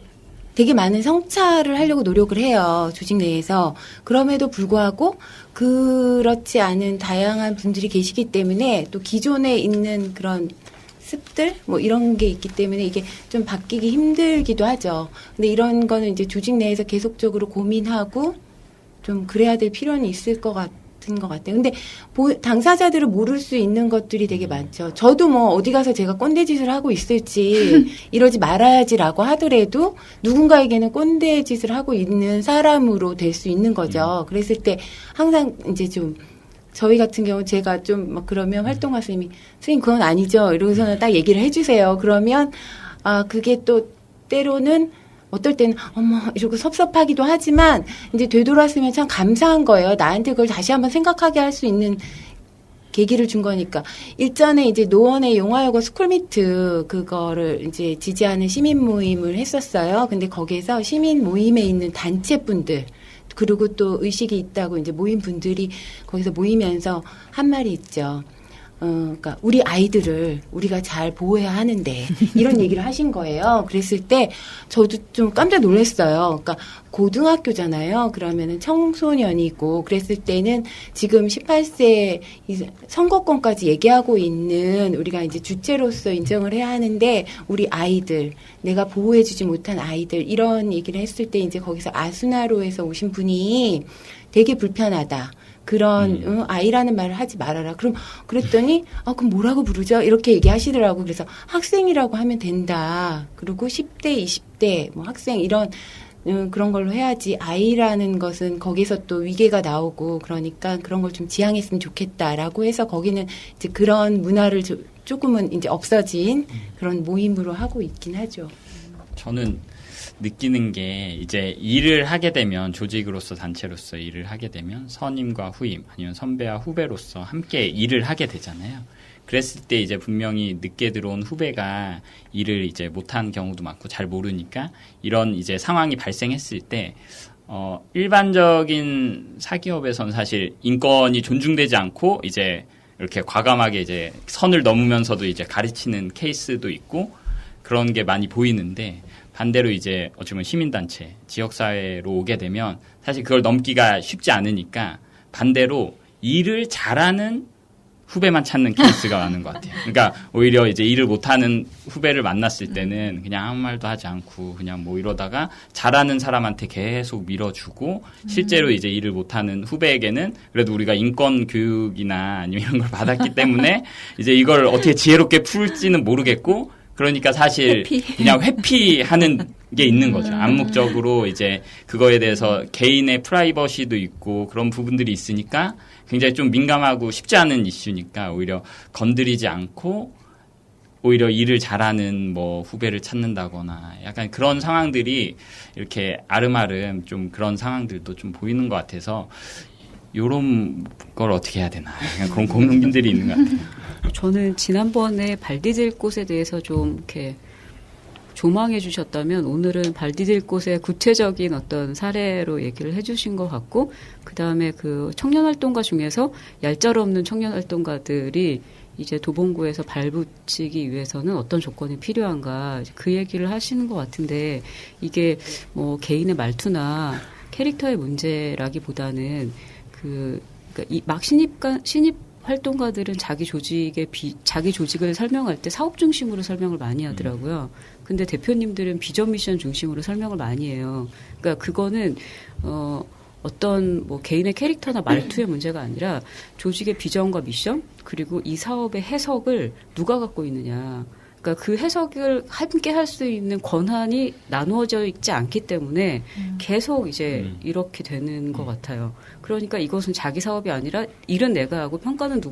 되게 많은 성찰을 하려고 노력을 해요. 조직 내에서. 그럼에도 불구하고 그렇지 않은 다양한 분들이 계시기 때문에 또 기존에 있는 그런 습들 이런 게 있기 때문에 이게 좀 바뀌기 힘들기도 하죠. 근데 이런 거는 이제 조직 내에서 계속적으로 고민하고 좀 그래야 될 필요는 있을 것 같아요. 근데 당사자들은 모를 수 있는 것들이 되게 많죠. 저도 어디 가서 제가 꼰대짓을 하고 있을지 이러지 말아야지라고 하더라도 누군가에게는 꼰대짓을 하고 있는 사람으로 될 수 있는 거죠. 그랬을 때 항상 이제 좀 저희 같은 경우 제가 좀 그러면 활동가 선생님이 선생님 그건 아니죠. 이러고서는 딱 얘기를 해주세요. 그러면 그게 또 때로는 어떨 때는 이러고 섭섭하기도 하지만 이제 되돌았으면 참 감사한 거예요. 나한테 그걸 다시 한번 생각하게 할 수 있는 계기를 준 거니까. 일전에 이제 노원의 용화여고 스쿨미트 그거를 이제 지지하는 시민 모임을 했었어요. 근데 거기에서 시민 모임에 있는 단체분들 그리고 또 의식이 있다고 이제 모인 분들이 거기서 모이면서 한 말이 있죠. 그러니까 우리 아이들을 우리가 잘 보호해야 하는데 이런 얘기를 하신 거예요. 그랬을 때 저도 좀 깜짝 놀랐어요. 그러니까 고등학교잖아요. 그러면은 청소년이고 그랬을 때는 지금 18세 선거권까지 얘기하고 있는 우리가 이제 주체로서 인정을 해야 하는데 우리 아이들 내가 보호해주지 못한 아이들 이런 얘기를 했을 때 이제 거기서 아수나로에서 오신 분이 되게 불편하다. 그런 아이라는 말을 하지 말아라. 그랬더니 그럼 뭐라고 부르죠? 이렇게 얘기하시더라고. 그래서 학생이라고 하면 된다. 그리고 10대, 20대 학생 이런 그런 걸로 해야지 아이라는 것은 거기서 또 위계가 나오고 그러니까 그런 걸 좀 지향했으면 좋겠다라고 해서 거기는 이제 그런 문화를 조금은 이제 없어진 그런 모임으로 하고 있긴 하죠. 저는 느끼는 게 이제 일을 하게 되면 조직으로서 단체로서 일을 하게 되면 선임과 후임 아니면 선배와 후배로서 함께 일을 하게 되잖아요. 그랬을 때 이제 분명히 늦게 들어온 후배가 일을 이제 못한 경우도 많고 잘 모르니까 이런 이제 상황이 발생했을 때 일반적인 사기업에서는 사실 인권이 존중되지 않고 이제 이렇게 과감하게 이제 선을 넘으면서도 이제 가르치는 케이스도 있고 그런 게 많이 보이는데 반대로 이제 어쩌면 시민단체, 지역사회로 오게 되면 사실 그걸 넘기가 쉽지 않으니까 반대로 일을 잘하는 후배만 찾는 케이스가 많은 것 같아요. 그러니까 오히려 이제 일을 못하는 후배를 만났을 때는 그냥 아무 말도 하지 않고 그냥 뭐 이러다가 잘하는 사람한테 계속 밀어주고 실제로 이제 일을 못하는 후배에게는 그래도 우리가 인권 교육이나 아니면 이런 걸 받았기 때문에 이제 이걸 어떻게 지혜롭게 풀지는 모르겠고 그러니까 사실 그냥 회피하는 게 있는 거죠. 암묵적으로 이제 그거에 대해서 개인의 프라이버시도 있고 그런 부분들이 있으니까 굉장히 좀 민감하고 쉽지 않은 이슈니까 오히려 건드리지 않고 오히려 일을 잘하는 뭐 후배를 찾는다거나 약간 그런 상황들이 이렇게 아름아름 좀 그런 상황들도 좀 보이는 것 같아서 요런 걸 어떻게 해야 되나 그런 고민들이 있는 것 같아요. 저는 지난번에 발 디딜 곳에 대해서 좀 이렇게 조망해 주셨다면 오늘은 발 디딜 곳의 구체적인 어떤 사례로 얘기를 해 주신 것 같고 그다음에 그 청년 활동가 중에서 얄짤 없는 청년 활동가들이 이제 도봉구에서 발붙이기 위해서는 어떤 조건이 필요한가 그 얘기를 하시는 것 같은데 이게 뭐 개인의 말투나 캐릭터의 문제라기보다는 그러니까 이 막 신입 활동가들은 자기 조직을 설명할 때 사업 중심으로 설명을 많이 하더라고요. 근데 대표님들은 비전 미션 중심으로 설명을 많이 해요. 그러니까 그거는 어떤 뭐 개인의 캐릭터나 말투의 문제가 아니라 조직의 비전과 미션 그리고 이 사업의 해석을 누가 갖고 있느냐. 그러니까 그 해석을 함께 할 수 있는 권한이 나누어져 있지 않기 때문에 계속 이제 이렇게 되는 것 같아요. 그러니까 이것은 자기 사업이 아니라 일은 내가 하고 평가는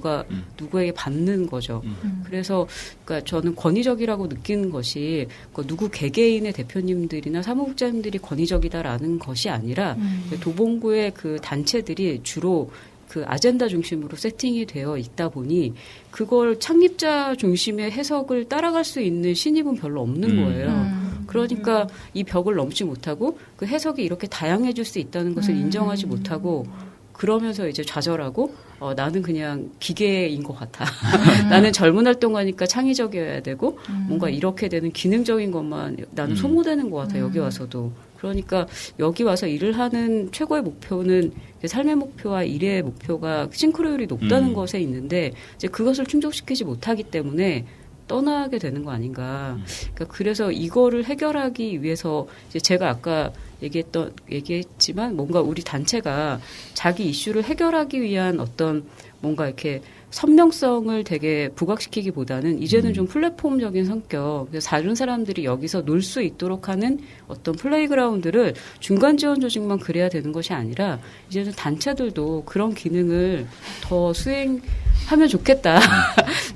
누구에게 받는 거죠. 그래서 그러니까 저는 권위적이라고 느끼는 것이 누구 개개인의 대표님들이나 사무국장님들이 권위적이다라는 것이 아니라 도봉구의 그 단체들이 주로 그 아젠다 중심으로 세팅이 되어 있다 보니 그걸 창립자 중심의 해석을 따라갈 수 있는 신입은 별로 없는 거예요. 그러니까 이 벽을 넘지 못하고 그 해석이 이렇게 다양해질 수 있다는 것을 인정하지 못하고 그러면서 이제 좌절하고 나는 그냥 기계인 것 같아. 나는 젊은 활동가니까 창의적이어야 되고 뭔가 이렇게 되는 기능적인 것만 나는 소모되는 것 같아. 여기 와서도. 그러니까 여기 와서 일을 하는 최고의 목표는 삶의 목표와 일의 목표가 싱크로율이 높다는 것에 있는데 이제 그것을 충족시키지 못하기 때문에 떠나게 되는 거 아닌가. 그러니까 그래서 이거를 해결하기 위해서 이제 제가 아까 얘기했지만 뭔가 우리 단체가 자기 이슈를 해결하기 위한 어떤 뭔가 이렇게 선명성을 되게 부각시키기보다는 이제는 좀 플랫폼적인 성격, 그래서 다른 사람들이 여기서 놀 수 있도록 하는 어떤 플레이그라운드를 중간 지원 조직만 그래야 되는 것이 아니라 이제는 단체들도 그런 기능을 더 수행하면 좋겠다.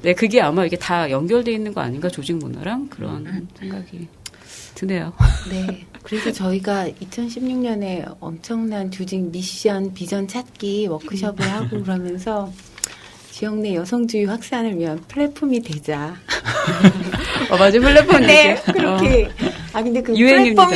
네, 그게 아마 이게 다 연결돼 있는 거 아닌가 조직 문화랑 그런 생각이 드네요. 네. 그래서 저희가 2016년에 엄청난 조직 미션, 비전 찾기 워크숍을 하고 그러면서 지역 내 여성주의 확산을 위한 플랫폼이 되자. 맞아, 플랫폼. 네, 그렇게. 근데 그 유행입니다.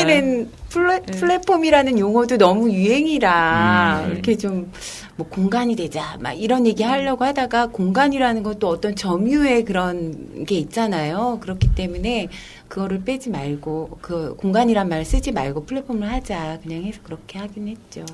플랫폼이라는 용어도 너무 유행이라 이렇게 좀 뭐 공간이 되자 막 이런 얘기 하려고 하다가 공간이라는 것도 어떤 점유의 그런 게 있잖아요. 그렇기 때문에 그거를 빼지 말고 그 공간이란 말 쓰지 말고 플랫폼을 하자 그냥 해서 그렇게 하긴 했죠.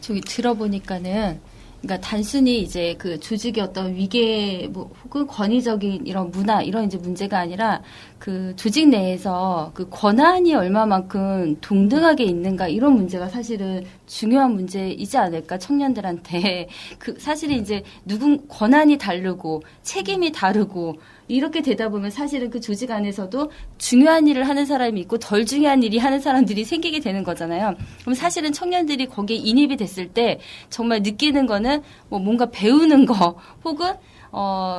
저기 들어보니까는 그러니까 단순히 이제 그 조직의 어떤 위계 뭐 혹은 권위적인 이런 문화 이런 이제 문제가 아니라 그 조직 내에서 그 권한이 얼마만큼 동등하게 있는가 이런 문제가 사실은 중요한 문제이지 않을까 청년들한테 그 사실은 이제 권한이 다르고 책임이 다르고 이렇게 되다 보면 사실은 그 조직 안에서도 중요한 일을 하는 사람이 있고 덜 중요한 일이 하는 사람들이 생기게 되는 거잖아요. 그럼 사실은 청년들이 거기에 인입이 됐을 때 정말 느끼는 거는 뭐 뭔가 배우는 거 혹은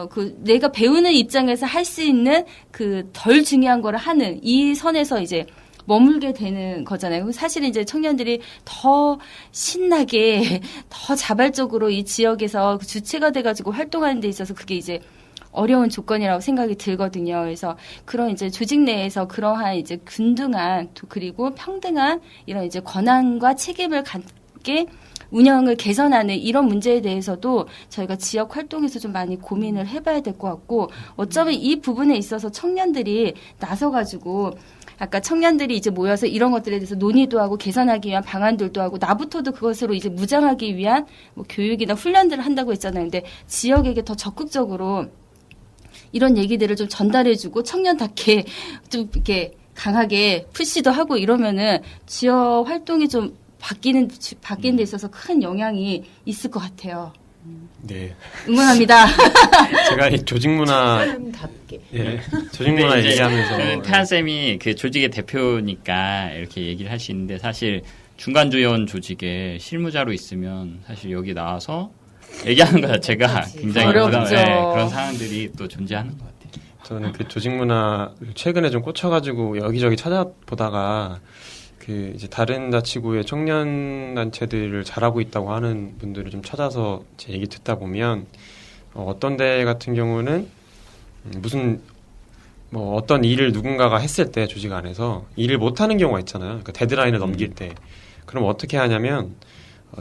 그 내가 배우는 입장에서 할 수 있는 그 덜 중요한 거를 하는 이 선에서 이제 머물게 되는 거잖아요. 그럼 사실은 이제 청년들이 더 신나게 더 자발적으로 이 지역에서 주체가 돼가지고 활동하는 데 있어서 그게 이제 어려운 조건이라고 생각이 들거든요. 그래서 그런 이제 조직 내에서 그러한 이제 균등한 그리고 평등한 이런 이제 권한과 책임을 갖게 운영을 개선하는 이런 문제에 대해서도 저희가 지역 활동에서 좀 많이 고민을 해봐야 될 것 같고 어쩌면 이 부분에 있어서 청년들이 나서가지고 아까 청년들이 이제 모여서 이런 것들에 대해서 논의도 하고 개선하기 위한 방안들도 하고 나부터도 그것으로 이제 무장하기 위한 뭐 교육이나 훈련들을 한다고 했잖아요. 근데 지역에게 더 적극적으로 이런 얘기들을 좀 전달해주고 청년답게 좀 이렇게 강하게 푸시도 하고 이러면은 지역 활동이 좀 바뀌는 데 있어서 큰 영향이 있을 것 같아요. 네. 응원합니다. 제가 이 조직 문화, 사람답게. 예, 조직 문화 근데 이제 얘기하면서 태한 쌤이 그 조직의 대표니까 이렇게 얘기를 할 수 있는데 사실 중간 조연 조직에 실무자로 있으면 사실 여기 나와서 얘기하는 것 자체가 굉장히 어렵죠. 그런 상황들이 또 존재하는 것 같아요. 저는 그 조직 문화를 최근에 좀 꽂혀가지고 여기저기 찾아보다가 그 이제 다른 자치구의 청년 단체들을 잘하고 있다고 하는 분들을 좀 찾아서 제 얘기 듣다 보면 어떤 데 같은 경우는 무슨 뭐 어떤 일을 누군가가 했을 때 조직 안에서 일을 못하는 경우가 있잖아요. 그러니까 데드라인을 넘길 때 그럼 어떻게 하냐면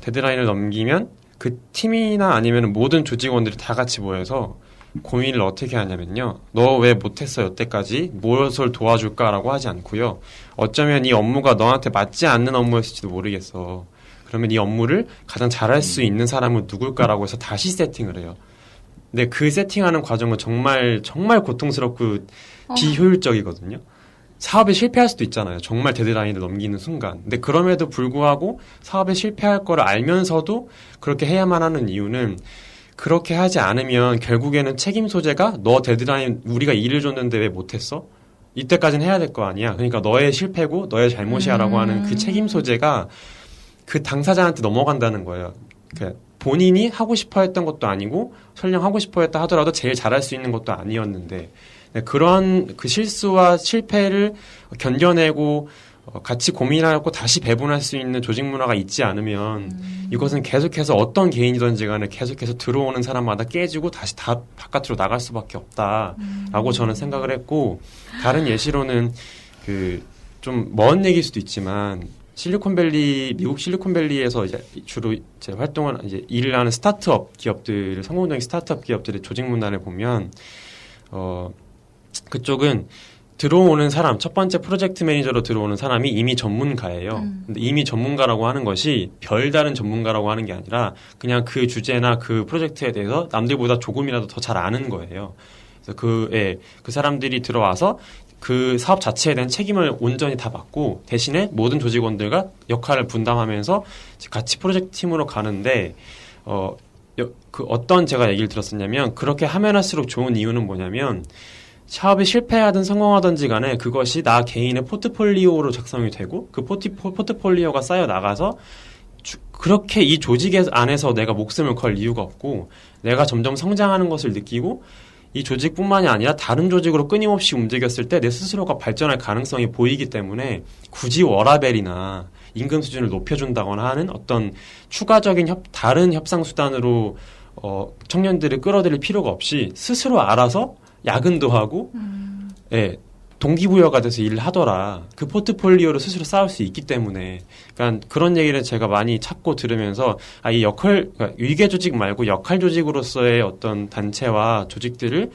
데드라인을 넘기면 그 팀이나 아니면 모든 조직원들이 다 같이 모여서 고민을 어떻게 하냐면요. 너 왜 못했어 여태까지? 무엇을 도와줄까라고 하지 않고요. 어쩌면 이 업무가 너한테 맞지 않는 업무였을지도 모르겠어. 그러면 이 업무를 가장 잘할 수 있는 사람은 누굴까라고 해서 다시 세팅을 해요. 근데 그 세팅하는 과정은 정말 고통스럽고 비효율적이거든요. 사업에 실패할 수도 있잖아요. 정말 데드라인을 넘기는 순간. 근데 그럼에도 불구하고 사업에 실패할 거를 알면서도 그렇게 해야만 하는 이유는 그렇게 하지 않으면 결국에는 책임 소재가 너 데드라인 우리가 일을 줬는데 왜 못했어? 이때까지는 해야 될 거 아니야. 그러니까 너의 실패고 너의 잘못이야라고 하는 그 책임 소재가 그 당사자한테 넘어간다는 거예요. 그러니까 본인이 하고 싶어 했던 것도 아니고 설령 하고 싶어 했다 하더라도 제일 잘할 수 있는 것도 아니었는데 그런 그 실수와 실패를 견뎌내고 같이 고민하고 다시 배분할 수 있는 조직 문화가 있지 않으면 이것은 계속해서 어떤 개인이든지 간에 계속해서 들어오는 사람마다 깨지고 다시 다 바깥으로 나갈 수밖에 없다라고 저는 생각을 했고 다른 예시로는 그 좀 먼 얘기일 수도 있지만 미국 실리콘밸리에서 이제 주로 이제 활동을 이제 일을 하는 스타트업 기업들 성공적인 스타트업 기업들의 조직 문화를 보면 그쪽은 들어오는 사람, 첫 번째 프로젝트 매니저로 들어오는 사람이 이미 전문가예요. 근데 이미 전문가라고 하는 것이 별다른 전문가라고 하는 게 아니라 그냥 그 주제나 그 프로젝트에 대해서 남들보다 조금이라도 더 잘 아는 거예요. 그래서 그 사람들이 들어와서 그 사업 자체에 대한 책임을 온전히 다 받고 대신에 모든 조직원들과 역할을 분담하면서 같이 프로젝트 팀으로 가는데 어떤 제가 얘기를 들었었냐면 그렇게 하면 할수록 좋은 이유는 뭐냐면 사업이 실패하든 성공하든지 간에 그것이 나 개인의 포트폴리오로 작성이 되고 그 포트폴리오가 쌓여 나가서 그렇게 이 조직 안에서 내가 목숨을 걸 이유가 없고 내가 점점 성장하는 것을 느끼고 이 조직뿐만이 아니라 다른 조직으로 끊임없이 움직였을 때 내 스스로가 발전할 가능성이 보이기 때문에 굳이 워라벨이나 임금 수준을 높여준다거나 하는 어떤 추가적인 다른 협상 수단으로 청년들을 끌어들일 필요가 없이 스스로 알아서 야근도 하고 예, 동기부여가 돼서 일을 하더라. 그 포트폴리오를 스스로 쌓을 수 있기 때문에 그러니까 그런 얘기를 제가 많이 찾고 들으면서 이 그러니까 위계 조직 말고 역할 조직으로서의 어떤 단체와 조직들을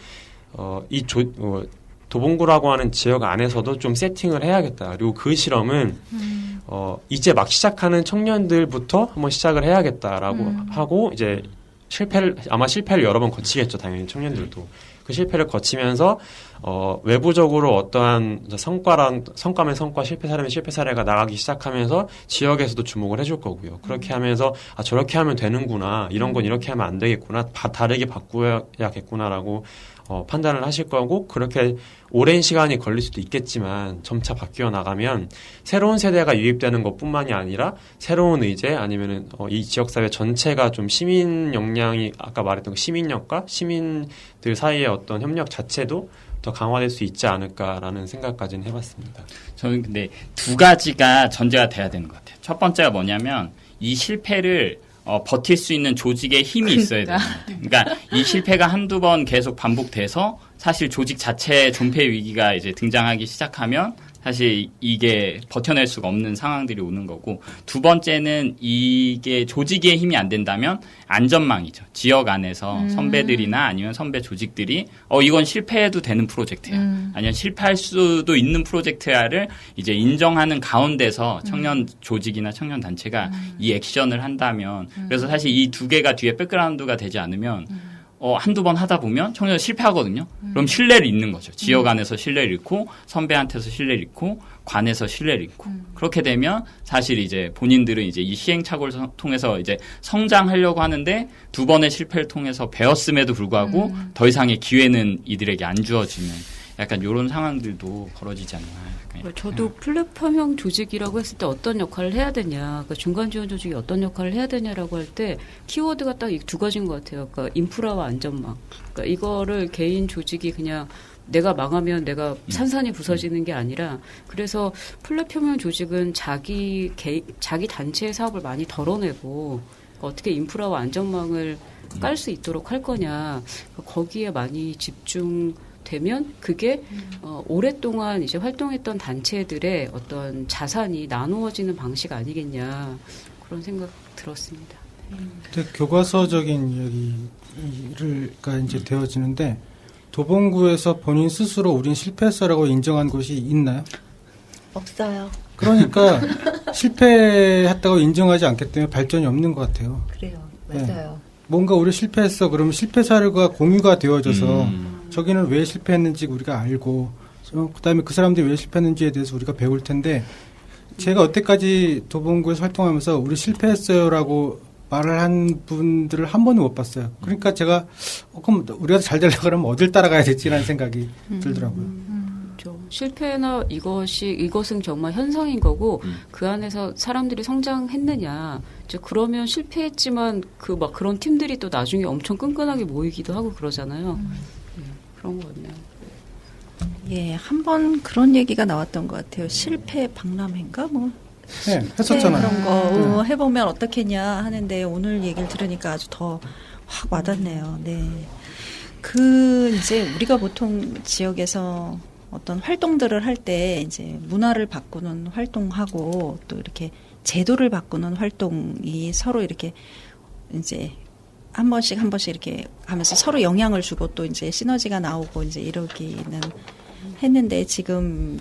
도봉구라고 하는 지역 안에서도 좀 세팅을 해야겠다. 그리고 그 실험은 이제 막 시작하는 청년들부터 한번 시작을 해야겠다라고 하고 이제 아마 실패를 여러 번 거치겠죠. 당연히 청년들도. 그 실패를 거치면서 외부적으로 어떠한 성과면 성과, 실패 사례면 실패 사례가 나가기 시작하면서 지역에서도 주목을 해줄 거고요. 그렇게 하면서 저렇게 하면 되는구나, 이런 건 이렇게 하면 안 되겠구나, 다르게 바꾸어야겠구나라고 판단을 하실 거고 그렇게 오랜 시간이 걸릴 수도 있겠지만 점차 바뀌어 나가면 새로운 세대가 유입되는 것뿐만이 아니라 새로운 의제 아니면은 이 지역사회 전체가 좀 시민 역량이 아까 말했던 시민력과 시민들 사이의 어떤 협력 자체도 더 강화될 수 있지 않을까라는 생각까지는 해봤습니다. 저는 근데 두 가지가 전제가 돼야 되는 것 같아요. 첫 번째가 뭐냐면 이 실패를 버틸 수 있는 조직의 힘이 있어야 돼요. 그러니까 이 실패가 한두 번 계속 반복돼서 사실 조직 자체의 존폐 위기가 이제 등장하기 시작하면 사실 이게 버텨낼 수가 없는 상황들이 오는 거고, 두 번째는 이게 조직의 힘이 안 된다면 안전망이죠. 지역 안에서 선배들이나 아니면 선배 조직들이 이건 실패해도 되는 프로젝트야. 아니면 실패할 수도 있는 프로젝트야를 이제 인정하는 가운데서 청년 조직이나 청년 단체가 이 액션을 한다면, 그래서 사실 이 두 개가 뒤에 백그라운드가 되지 않으면 한두 번 하다 보면 청년이 실패하거든요. 그럼 신뢰를 잃는 거죠. 지역 안에서 신뢰를 잃고, 선배한테서 신뢰를 잃고, 관에서 신뢰를 잃고. 그렇게 되면 사실 이제 본인들은 이제 이 시행착오를 통해서 이제 성장하려고 하는데 두 번의 실패를 통해서 배웠음에도 불구하고 더 이상의 기회는 이들에게 안 주어지는 약간 이런 상황들도 벌어지지 않나. 저도 플랫폼형 조직이라고 했을 때 어떤 역할을 해야 되냐, 그러니까 중간 지원 조직이 어떤 역할을 해야 되냐라고 할 때 키워드가 딱 이 두 가지인 것 같아요. 그러니까 인프라와 안전망. 그러니까 이거를 개인 조직이 그냥 내가 망하면 내가 산산이 부서지는 게 아니라, 그래서 플랫폼형 조직은 자기 단체의 사업을 많이 덜어내고 어떻게 인프라와 안전망을 깔 수 있도록 할 거냐, 거기에 많이 집중되면 그게 오랫동안 이제 활동했던 단체들의 어떤 자산이 나누어지는 방식 아니겠냐, 그런 생각 들었습니다. 근데 교과서적인 이야기가 이제 되어지는데, 도봉구에서 본인 스스로 우린 실패했어라고 인정한 곳이 있나요? 없어요. 그러니까 실패했다고 인정하지 않기 때문에 발전이 없는 것 같아요. 그래요. 네. 맞아요. 뭔가 우리 실패했어 그러면 실패 사례가 공유가 되어져서 저기는 왜 실패했는지 우리가 알고, 그다음에 그 사람들이 왜 실패했는지에 대해서 우리가 배울 텐데, 제가 여태까지 도봉구에서 활동하면서 우리 실패했어요라고 말을 한 분들을 한 번도 못 봤어요. 그러니까 제가 그럼 우리가 잘 되려고 하면 어딜 따라가야 되지라는 생각이 들더라고요. 실패나 이것은 정말 현상인 거고, 그 안에서 사람들이 성장했느냐, 이제 그러면 실패했지만 그런 팀들이 또 나중에 엄청 끈끈하게 모이기도 하고 그러잖아요. 그런 거 같네요. 예, 한 번 그런 얘기가 나왔던 것 같아요. 실패 박람회인가 네, 했었잖아요. 그런 거 해보면 어떻겠냐 하는데, 오늘 얘기를 들으니까 아주 더 확 와닿네요. 네. 이제 우리가 보통 지역에서 어떤 활동들을 할 때 이제 문화를 바꾸는 활동하고 또 이렇게 제도를 바꾸는 활동이 서로 이렇게 이제 한 번씩 이렇게 하면서 서로 영향을 주고 또 이제 시너지가 나오고 이제 이러기는 했는데, 지금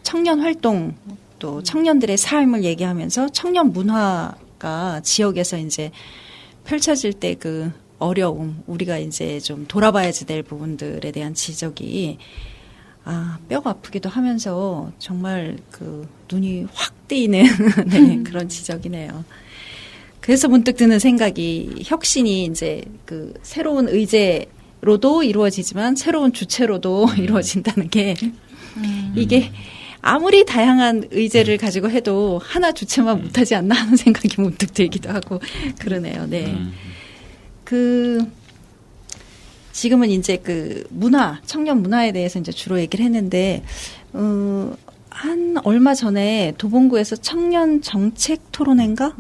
청년 활동 또 청년들의 삶을 얘기하면서 청년 문화가 지역에서 이제 펼쳐질 때 어려움, 우리가 이제 좀 돌아봐야지 될 부분들에 대한 지적이 뼈가 아프기도 하면서 정말 눈이 확 뜨이는 네, 그런 지적이네요. 그래서 문득 드는 생각이, 혁신이 이제 새로운 의제로도 이루어지지만 새로운 주체로도 이루어진다는 게, 이게 아무리 다양한 의제를 가지고 해도 하나 주체만 못하지 않나 하는 생각이 문득 들기도 하고 그러네요. 네. 지금은 이제 청년 문화에 대해서 이제 주로 얘기를 했는데, 얼마 전에 도봉구에서 청년 정책 토론회인가?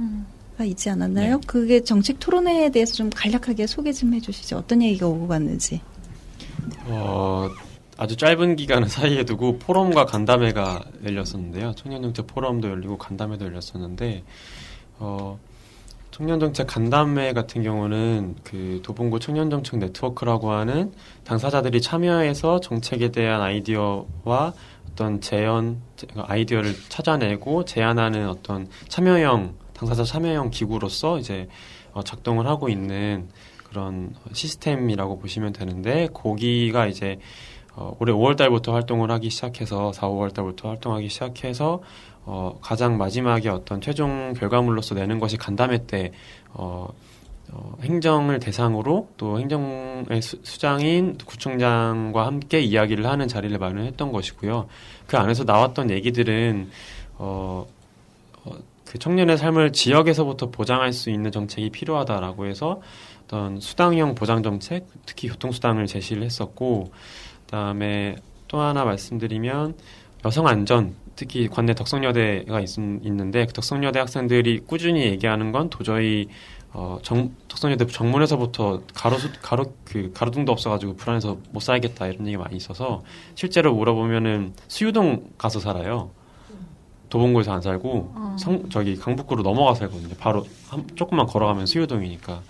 가 있지 않았나요? 네. 그게 정책 토론회에 대해서 좀 간략하게 소개 좀 해주시죠. 어떤 얘기가 오고 갔는지. 아주 짧은 기간 사이에 두고 포럼과 간담회가 열렸었는데요. 청년정책 포럼도 열리고 간담회도 열렸었는데, 청년정책 간담회 같은 경우는 도봉구 청년정책 네트워크라고 하는 당사자들이 참여해서 정책에 대한 아이디어와 어떤 아이디어를 찾아내고 제안하는 어떤 당사자 참여형 기구로서 이제 작동을 하고 있는 그런 시스템이라고 보시면 되는데, 거기가 이제 올해 5월 달부터 활동을 하기 시작해서 4, 5월 달부터 활동하기 시작해서 가장 마지막에 어떤 최종 결과물로서 내는 것이 간담회 때 행정을 대상으로 또 행정의 수장인 구청장과 함께 이야기를 하는 자리를 마련했던 것이고요. 그 안에서 나왔던 얘기들은 청년의 삶을 지역에서부터 보장할 수 있는 정책이 필요하다라고 해서 어떤 수당형 보장 정책, 특히 교통수당을 제시를 했었고, 그다음에 또 하나 말씀드리면 여성 안전, 특히 관내 덕성여대가 있는데 그 덕성여대 학생들이 꾸준히 얘기하는 건 도저히 덕선여대 정문에서부터 가로등도 없어가지고 불안해서 못 살겠다 이런 얘기가 많이 있어서 실제로 물어보면은 수유동 가서 살아요. 도봉구에서 안 살고 저기 강북구로 넘어가 살거든요. 바로 조금만 걸어가면 수유동이니까.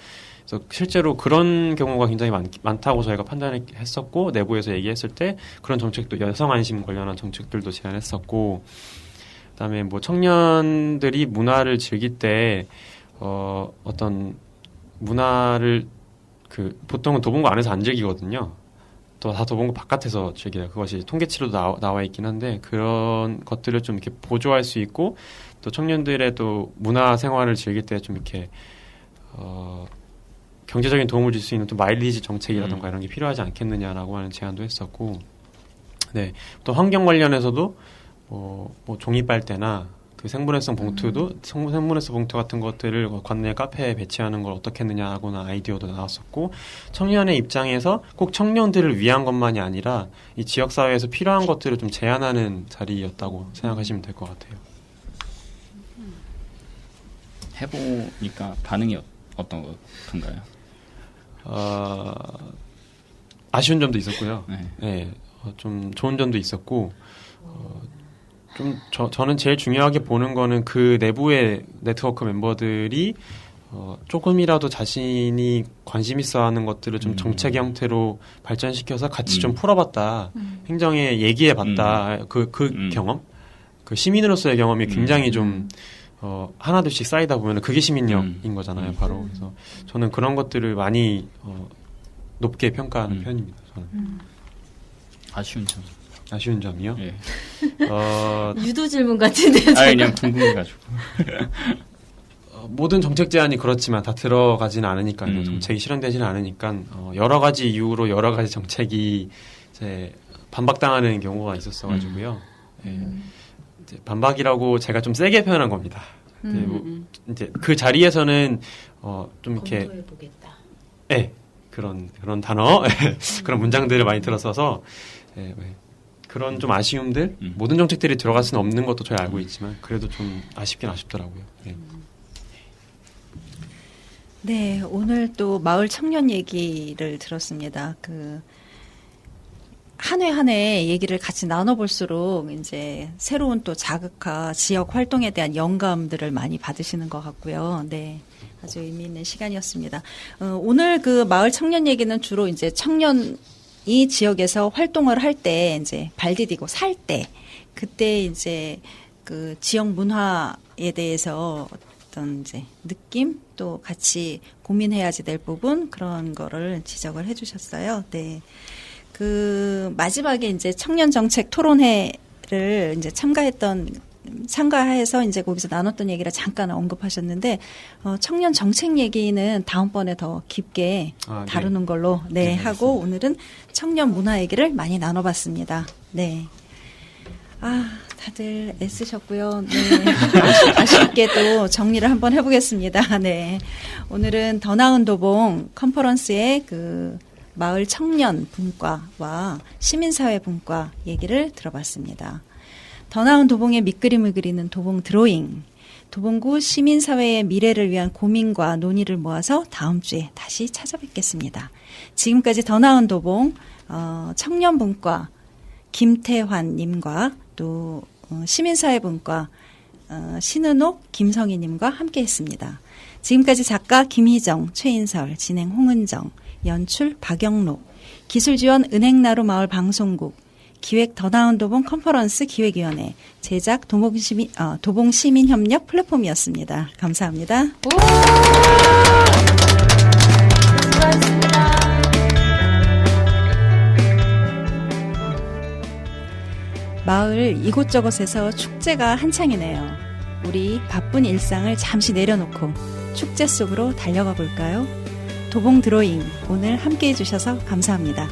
그래서 실제로 그런 경우가 굉장히 많다고 저희가 판단했었고 내부에서 얘기했을 때 그런 정책도 여성 안심 관련한 정책들도 제안했었고 그다음에 뭐 청년들이 문화를 즐길 때 어떤 문화를 보통은 도봉구 안에서 안 즐기거든요. 또 다 도봉구 바깥에서 즐겨요. 그것이 통계치로도 나와 있긴 한데 그런 것들을 좀 이렇게 보조할 수 있고 또 청년들의 또 문화 생활을 즐길 때 좀 이렇게 경제적인 도움을 줄 수 있는 또 마일리지 정책이라든가 이런 게 필요하지 않겠느냐라고 하는 제안도 했었고, 네, 또 환경 관련해서도 뭐 종이 빨대나 그 생분해성 봉투도 생분해성 봉투 같은 것들을 관내 카페에 배치하는 걸 어떻게 했느냐라고는 아이디어도 나왔었고 청년의 입장에서 꼭 청년들을 위한 것만이 아니라 이 지역 사회에서 필요한 것들을 좀 제안하는 자리였다고 생각하시면 될 것 같아요. 해보니까 반응이 어떤가요? 아쉬운 점도 있었고요. 네. 네, 좀 좋은 점도 있었고. 저는 제일 중요하게 보는 거는 그 내부의 네트워크 멤버들이 조금이라도 자신이 관심 있어 하는 것들을 좀 정책 형태로 발전시켜서 같이 좀 풀어봤다. 행정에 얘기해봤다. 그 경험? 그 시민으로서의 경험이 굉장히 좀, 하나둘씩 쌓이다 보면 그게 시민력인 거잖아요, 바로. 그래서 저는 그런 것들을 많이, 높게 평가하는 편입니다, 저는. 아쉬운 점. 점이요? 예. 유도 질문 같은데. 그냥 궁금해가지고. 모든 정책 제안이 그렇지만 다 들어가지는 않으니까요. 정책이 실현되지는 않으니까 여러 가지 이유로 여러 가지 정책이 이제 반박당하는 경우가 있었어가지고요. 이제 반박이라고 제가 좀 세게 표현한 겁니다. 이제 그 자리에서는 좀 이렇게 검토해보겠다. 네, 그런 단어, 그런 문장들을 많이 들었어서. 네, 그런 좀 아쉬움들 모든 정책들이 들어갈 수는 없는 것도 저희 알고 있지만 그래도 좀 아쉽긴 아쉽더라고요. 네. 네, 오늘 또 마을 청년 얘기를 들었습니다. 한 회 한 회 얘기를 같이 나눠볼수록 이제 새로운 또 자극과 지역 활동에 대한 영감들을 많이 받으시는 것 같고요. 네. 아주 의미 있는 시간이었습니다. 오늘 그 마을 청년 얘기는 주로 이제 이 지역에서 활동을 할 때 이제 발 디디고 살 때 그때 이제 그 지역 문화에 대해서 어떤 이제 느낌 또 같이 고민해야지 될 부분 그런 거를 지적을 해주셨어요. 네. 그 마지막에 이제 청년 정책 토론회를 이제 참가해서 이제 거기서 나눴던 얘기를 잠깐 언급하셨는데 청년 정책 얘기는 다음번에 더 깊게 다루는 걸로 네, 하고 오늘은 청년 문화 얘기를 많이 나눠봤습니다. 네. 다들 애쓰셨고요. 네. 아쉽게도 정리를 한번 해보겠습니다. 네. 오늘은 더 나은 도봉 컨퍼런스의 그 마을 청년 분과와 시민사회 분과 얘기를 들어봤습니다. 더 나은 도봉의 밑그림을 그리는 도봉 드로잉, 도봉구 시민사회의 미래를 위한 고민과 논의를 모아서 다음 주에 다시 찾아뵙겠습니다. 지금까지 더 나은 도봉 청년분과 김태환님과 또 시민사회분과 신은옥, 김성희님과 함께했습니다. 지금까지 작가 김희정, 최인설, 진행 홍은정, 연출 박영록, 기술지원 은행나루 마을 방송국, 기획 더 나은 도봉 컨퍼런스 기획위원회, 제작 도봉시민협력 플랫폼이었습니다. 감사합니다. 수고하셨습니다. 마을 이곳저곳에서 축제가 한창이네요. 우리 바쁜 일상을 잠시 내려놓고 축제 속으로 달려가 볼까요? 도봉 드로잉 오늘 함께해 주셔서 감사합니다.